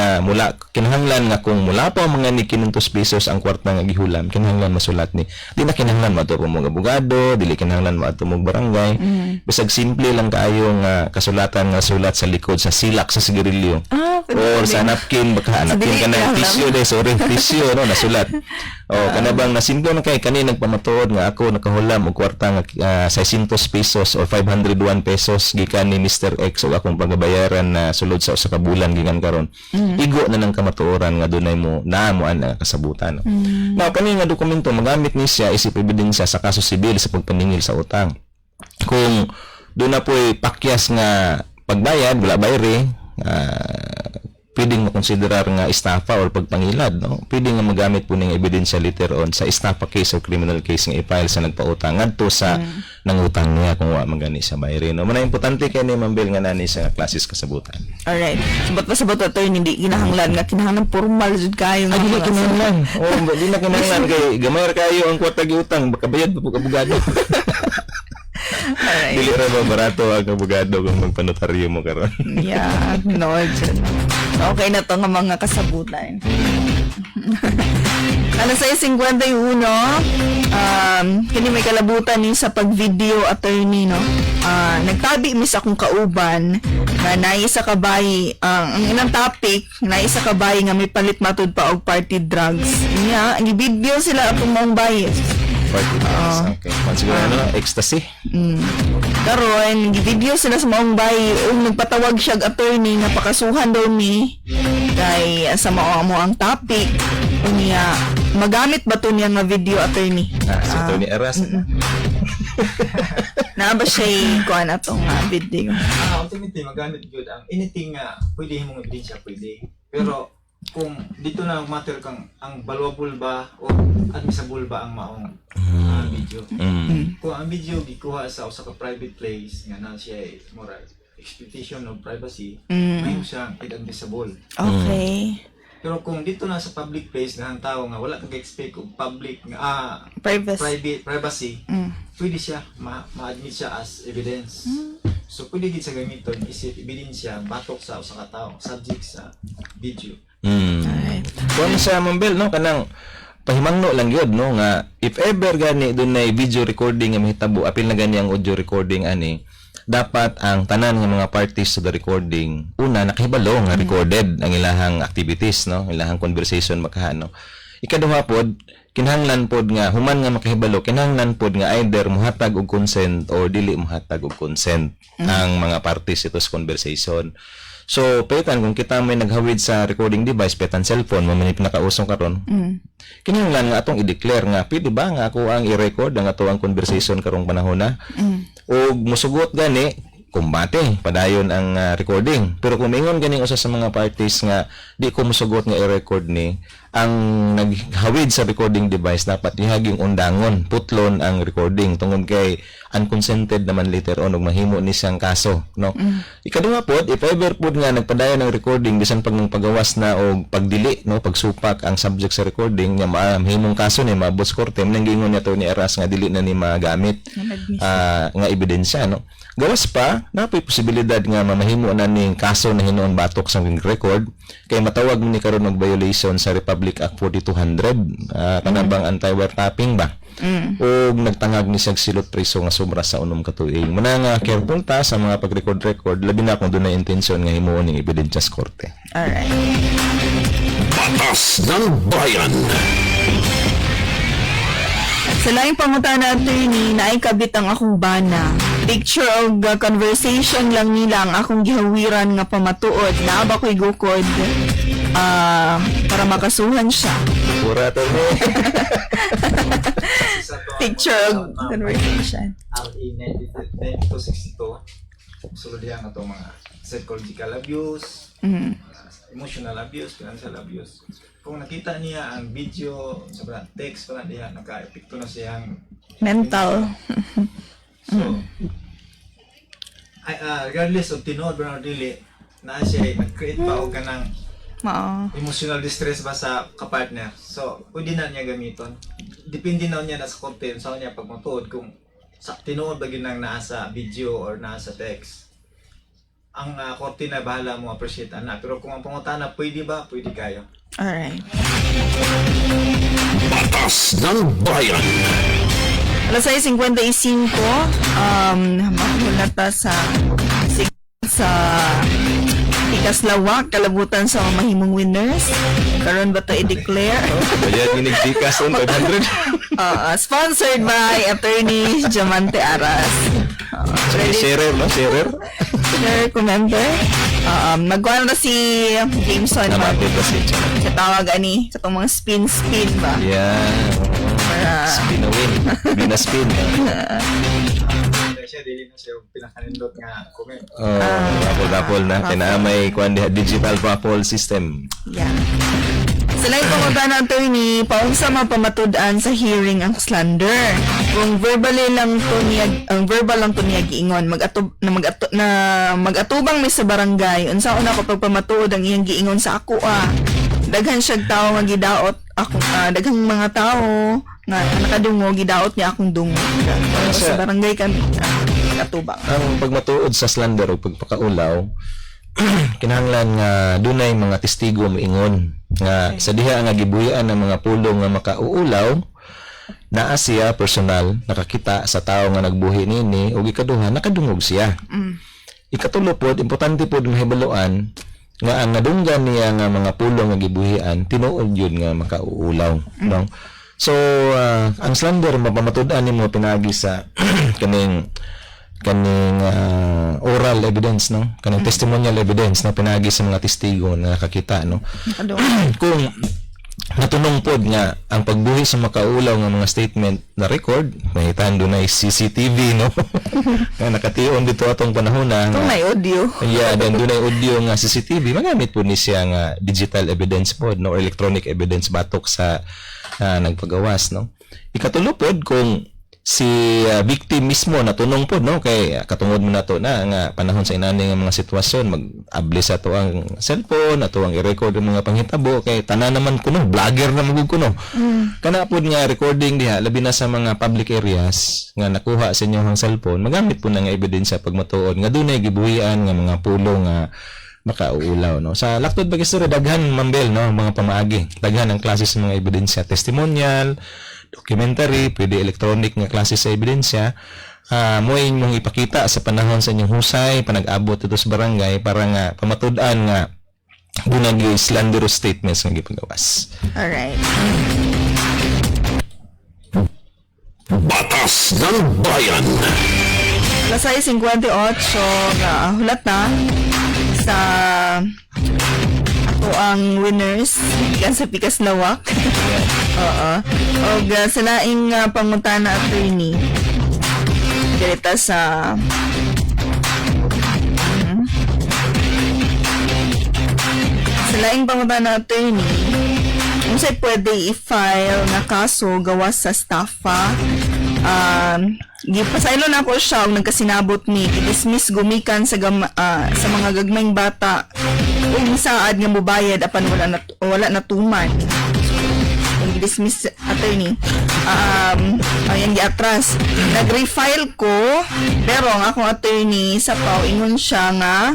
nga kung mula pa mga ni 500 pesos ang kwarta nga gihulam, kinahanglan masulat ni. Di na kinahanglan mato mong abogado, dili kinahanglan mato mong barangay. Bisag simple lang kaayo nga kasulatan nga sulat sa likod sa silak sa sigarilyo. Or sa napkin, baka napkin ka na tissue tissue, no, nasulat. Kanabang na simple na kay kani nagpamatuod nga ako nakahulam og kwarta nga 600 pesos or 501 pesos gikan ni Mr. X o akong pagabayaran na sulod sa usa ka bulan gikan karon. Igo na ng kamatuoran nga dunay mo naamuan ang kasabutan, no. Now kani nga dokumento magamit ni siya isip ebidensya sa kaso sibil sa pagpaningil sa utang. Kung doon na po'y pakyas nga pagbayad wala bayre, pwedeng makonsiderar nga estafa or pagpangilad, no. Pwede nga magamit po ning ebidensya later on sa estafa case o criminal case nga i-file sa nagpautang ngadto sa nangutang niya kung wa magani sa bayre, no. Muna importante kay ni Mambel nga nani sa klases kasabutan. Alright. Sabot to hindi kinahanglan nga kinahanglan formal jud kayo nga. Dili kinahanglan. Di na kinahanglan kay gamay ra kayo ang kwarta giutang baka bayad pa pug abogado. Alright. Dili ra ba barato ang abogado kung magpanotaryo mo karon. Yeah, no. Okay na to nga mga kasabutan. Alas 6:51, kini may kalabutan ni sa pag-video, attorney, no. Nagtabi mi sa akong kauban na naisa kabay ang ilang topic, naisa kabay nga may palit matud pa og party drugs. Nya, ni video sila atong mong bayis. Party dance. Okay. Siguro ecstasy. Karon video sila sa maong bayi ug nagpatawag siya og attorney nga pakasuhan daw ni kay sa mao mo ang topic unya magamit ba to niya nga video attorney So Tony Eras. na ba siya kuan atong video Ultimately, magamit yun ang anything nga pwede mong ebidensya, pwede. Pero kung dito na matter kang ang valuable ba o admissible ba ang maong video. Kung ang video gikuha sa usa ka private place nga na siya moral expectation of privacy, may siya inadmissible. okay Pero kung dito na sa public place nga ang tao nga wala kang expect og public nga privacy, pwede siya ma-admit siya as evidence. So pwede gid sa gamiton isip ebidensya batok sa usa ka tawo subject sa video. Kung sa Mambel, no, kanang pahimangno lang yun, no, nga if ever gani doon na video recording nga mahitabo, apil na gani ang audio recording ani, dapat ang tanan ng mga parties to the recording, una nakahibalo nga recorded ang ilahang activities, no, ilahang conversation makahano. Ikaduha pod, kinahanglan pod nga human nga makahibalo, kinahanglan pod nga either muhatag og consent or dili muhatag og consent ang mga parties ito sa conversation. So, petan kung kita may naghawid sa recording device, petan cellphone, mo manip nakausong karon. Kinahanglan nga atong i-declare nga pwede ba nga ako ang i-record ang ato ang conversation karong panahon na. O musugot gani kumbate padayon ang recording. Pero kung mingon ganing usa sa mga parties nga di ko musugot nga i-record ni, ang naghawid sa recording device dapat ihaging undangon, putlon ang recording tungod kay unconsented naman later on ug mahimo ni siyang kaso, no. Ikaduha pod, if ever pod nga nagpadayon ang recording bisan pag nang pagawas na og pagdili, no, pagsupak ang subject sa recording nga mahimong kaso ni maabot sa korte, nanggingon niya to ni Eras nga dili na ni magamit nga ebidensya, no. Gawas pa, napoy posibilidad nga mamahimo na ning kaso na hinuon batok sa record kay matawag ni karon og violation sa Republic Act 4200 kanabang anti-wiretapping ba. O nagtangag ni siyang silot preso nga sobra sa 6 ka tuig. Muna nga careful ta sa mga pag-record labi na kung doon na intensyon nga himuon ning ebidensya sa korte. alright Batas ng Bayan. sa laing pangutana attorney na ay kabit ang akong bana picture og conversation lang nila ang akong gihawiran nga pamatuod na ba ko'y gukod para makasuhan siya Pura to mo. picture og conversation RE 9262 sulod yan na itong mga psychological abuse, emotional abuse, financial abuse. Kung nakita niya ang video, sa text pa na diya, naka-epekto na siyang mental so, regardless of tinood ba na dili, na siya nag-create pa o ka ng mao emotional distress ba sa kapartner. So, pwede na niya gamiton. Depende na niya na sa content, sa niya pagmatuod kung sa tinood ba ginang nasa video or nasa text. Ang korte na bahala mo appreciate ana. Pero kung ang pangutana, pwede ba? Pwede kayo. alright Batas ng Bayan. alas 6:55 mahulata sa ikaslawak kalabutan sa mga mahimong winners karon ba to i-declare Kaya ginigdikas on 500. sponsored by attorney Diamante Aras Sharer, no? Sharer. Sir, commander nagkuhan na si Jameson Namapit ba si sa tawag ani sa mga spin ba Yeah. para Spin away. Binaspin. Siya, dili na siya yung pinakanindot nga comment. Rapol na. Kinaamay kuan digital raffle system. yeah. Sa laing pangutan ng attorney, paunsa mapamatud-an sa hearing ang slander. Kung verbal lang to niya giingon, mag-atubang mi sa barangay, unsa una ko pagpamatuod ang iyang giingon sa ako Daghan siya tao nga gidaot ako, daghang mga tao nga nakadungo gidaot niya akong dungo. Sa barangay kami atubang. Ang pagmatuod sa slander o pagpakaulaw, kinahanglan nga dunay mga testigo moingon nga sa diha nga gibuhian ng mga pulong nga makauulaw naa siya personal nakakita sa tao nga nagbuhi nini ug ikaduha nakadungog siya. Ikatulo pod importante pod mahibaluan nga ang nadunggan niya nga mga pulong nga gibuhian tinuod yun nga makauulaw, no? So ang slander mapamatud-an nimo pinagi sa kaning oral evidence, no, kaning testimonial evidence na pinagi sa mga testigo na nakakita, no. Kung natunong pod nga ang pagbuhi sa makaulaw nga mga statement na record, mahitan doon ay CCTV, no. Nga nakatiyon dito atong panahon na Ito may audio. yeah, then doon ay audio nga CCTV, magamit po ni siya nga digital evidence pod, no, or electronic evidence batok sa nagpagawas, no. Ikatulo pod kung si victim mismo natunong pod, no, kay katungod mo nato na nga panahon sa inani nga mga sitwasyon mag-abli sa to ang cellphone ato ang i-record ang mga panghitabo kay tanan naman kuno vlogger na magug kuno. Kana pod nga recording diha labi na sa mga public areas nga nakuha sa inyong cellphone magamit po na nga ebidensya pag matuod nga dunay gibuhian nga mga pulo nga makauulaw, no. Sa laktod bagistorya daghan mambel, no, mga pamaagi daghan ang klase sa mga ebidensya, testimonial, documentary, pwede electronic nga klase sa ebidensya. Mo inyong ipakita sa panahon sa inyong husay panag-abot ito sa barangay para nga pamatud-an nga dunay slanderous statements nga gipagawas. Alright. Batas ng Bayan. Alas 6:58 nga hulat na sa ato ang winners kan sa Pikas Lawak. Oo. Og sa laing pangutana attorney direta sa sa laing pangutana attorney unsay pwede i-file nga kaso gawas sa staffa. Gipasaylo na ako siya og nagkasinabot ni i-dismiss gumikan sa mga gagmayng bata ug saad nga mobayad apan wala na tuman. Ang dismiss attorney ayan giatras nag-refile ko pero ang akong attorney sa pao ingon siya nga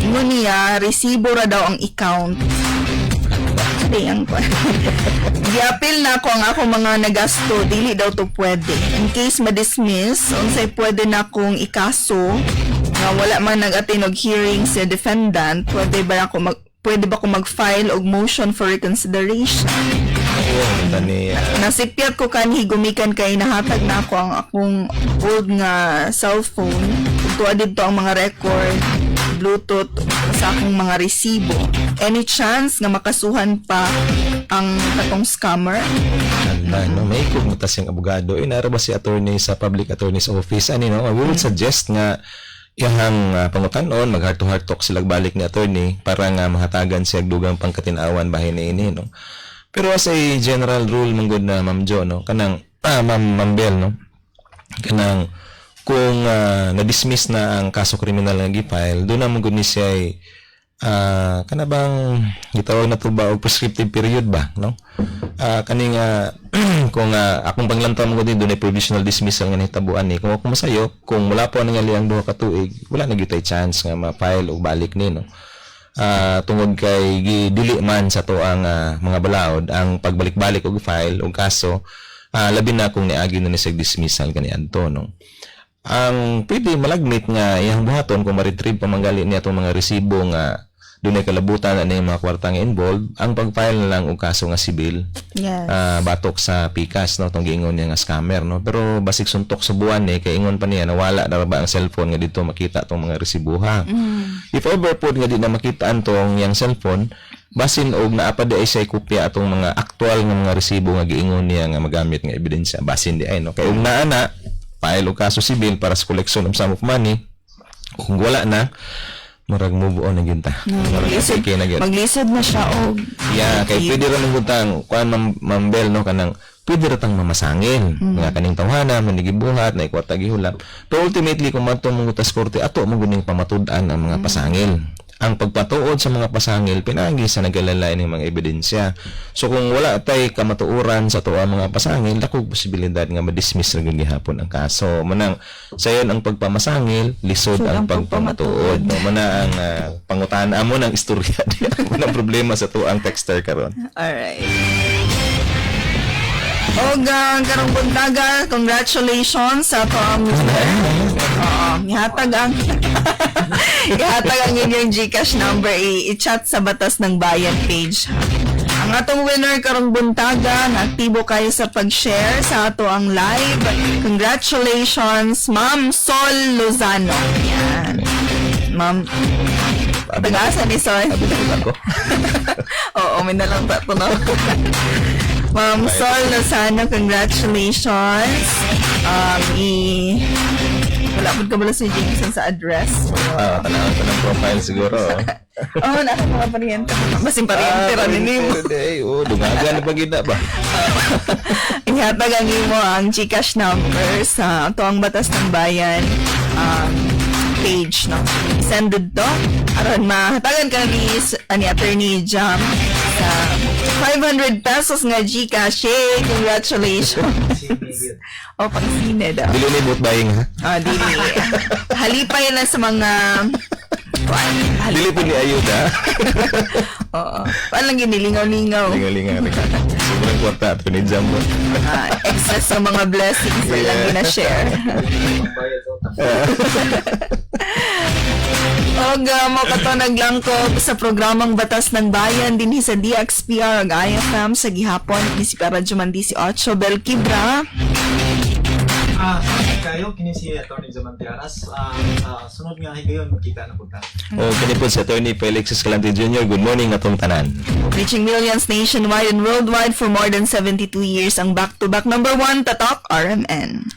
ingon niya resibo ra daw ang account. Ang gi-appeal na ako ang akong mga nagasto dili daw to pwede in case ma-dismiss unsay pwede na akong ikaso nga wala man nag-attend og hearing sa defendant pwede ba ako mag-file og motion for reconsideration. Nasipyat ko kanhi gumikan kay nahatag na ako ang akong old nga cellphone tuwa dito ang mga record Bluetooth sa akong mga resibo. Any chance nga makasuhan pa ang katong scammer? No, may kumutas yung abogado. Inara ba si attorney sa public attorney's office? Ano, no? We would suggest nga iyang pangutanon, mag-heart to heart talk sila balik ni attorney para nga mahatagan siya dugang pangkatinawan bahin ini, no? Pero as a general rule, manggod na Ma'am Jo, no? Kanang, Ma'am Bel, no? Kanang, kung na-dismiss na ang kaso kriminal nga gi-file, doon na manggod ni siya ay kanabang gitawag na to ba og prescriptive period ba, no? Kaning kung akong panglantaw mo din doon ay provisional dismissal nga nahitabuan ni kung ako masayo kung wala po nangyali ang duha ka tuig wala na gyud chance nga ma-file og balik ni, no? Tungod kay dili man sa to ang mga balaod ang pagbalik-balik og file og kaso labi na kung niagi na ni sa dismissal kaniadto, no? Ang pwede malagmit nga iyang buhaton kung ma-retrieve pa manggali niya itong mga resibo nga doon ay kalabutan na yung mga kwarta nga involved, ang pag-file na lang og kaso nga sibil, yes. Batok sa PICAS, no, itong giingon niya nga scammer, no? Pero basig suntok sa buwan kay ingon pa niya nawala na ba ang cellphone nga dito makita itong mga resibuha. If ever po nga di na makita antong yung cellphone, basin og naapa di ay siya kopya atong mga aktual nga mga resibo nga giingon niya nga magamit nga ebidensya, basin di ay, no? Kay ug naa file o kaso sibil para sa collection of sum of money kung wala na murag move on na gyud ta. Maglisod na siya og kay pwede ra mangutang kuan Ma'am Bel, no, kanang pwede ra tang mamasangil nga kaning tawhana manigibuhat na ikwarta gihulap pero ultimately kung madto mangutas korte ato maguning pamatud-an ang mga pasangil. Ang pagpatuod sa mga pasangil pinagi sa nagalalay ng mga ebidensya. So kung wala tay kamatuoran sa tuwa mga pasangil, dakog posibilidad nga ma-dismiss ra gyud gihapon ang kaso. Manang sayon ang pagpamasangil, lisod ang pagpamatuod. No, mana ang pangutana mo ng istorya diya. Manang problema sa tuang texter karon. Alright. Og karong buntaga, congratulations sa ato ang ihatag ang inyong GCash number i-chat sa Batas ng Bayan page. Ang atong winner karong buntaga, aktibo kayo sa pag-share sa ato ang live. Congratulations, Ma'am Sol Lozano. Yan. Ma'am, taga-asa ni Sol? Ako. Oo, may nalang pa ito, no? Ma'am Sol Lozano, congratulations. Wala po ka bala si Jameson sa address. Tanawin ko ng profile siguro. Oo, na ako mga pariente. Masing pariente rin mo. Dungagan na pagina ba? Ihatag ang imo ang GCash number sa ito ang Batas ng Bayan page, no? Send it to. Aron mahatagan ka ni Attorney Jam sa 500 pesos nga GCash. Yay! Congratulations! O, pang sine daw. Dili ni boot buying ha? Dili. Halipay na sa mga... Dili po ni ayuda. Oo. Paano ginilingaw-lingaw? Lingalinga rin. Sobrang kwarta at pinijam mo. Excess sa mga blessings na lang gina-share. Og mo katonag lang ko sa programang Batas ng Bayan dinhi sa DXPR ug IFM sa gihapon ni si Radyo Man 18 Bel Kibra. Kayo, kini si Atty. Zamantiaras. Sunod nga higayon, makita na po ta. O kanipod sa Attorney Felix Escalante Jr. Good morning atong tanan. Reaching millions nationwide and worldwide for more than 72 years ang back-to-back number 1 Tatak RMN.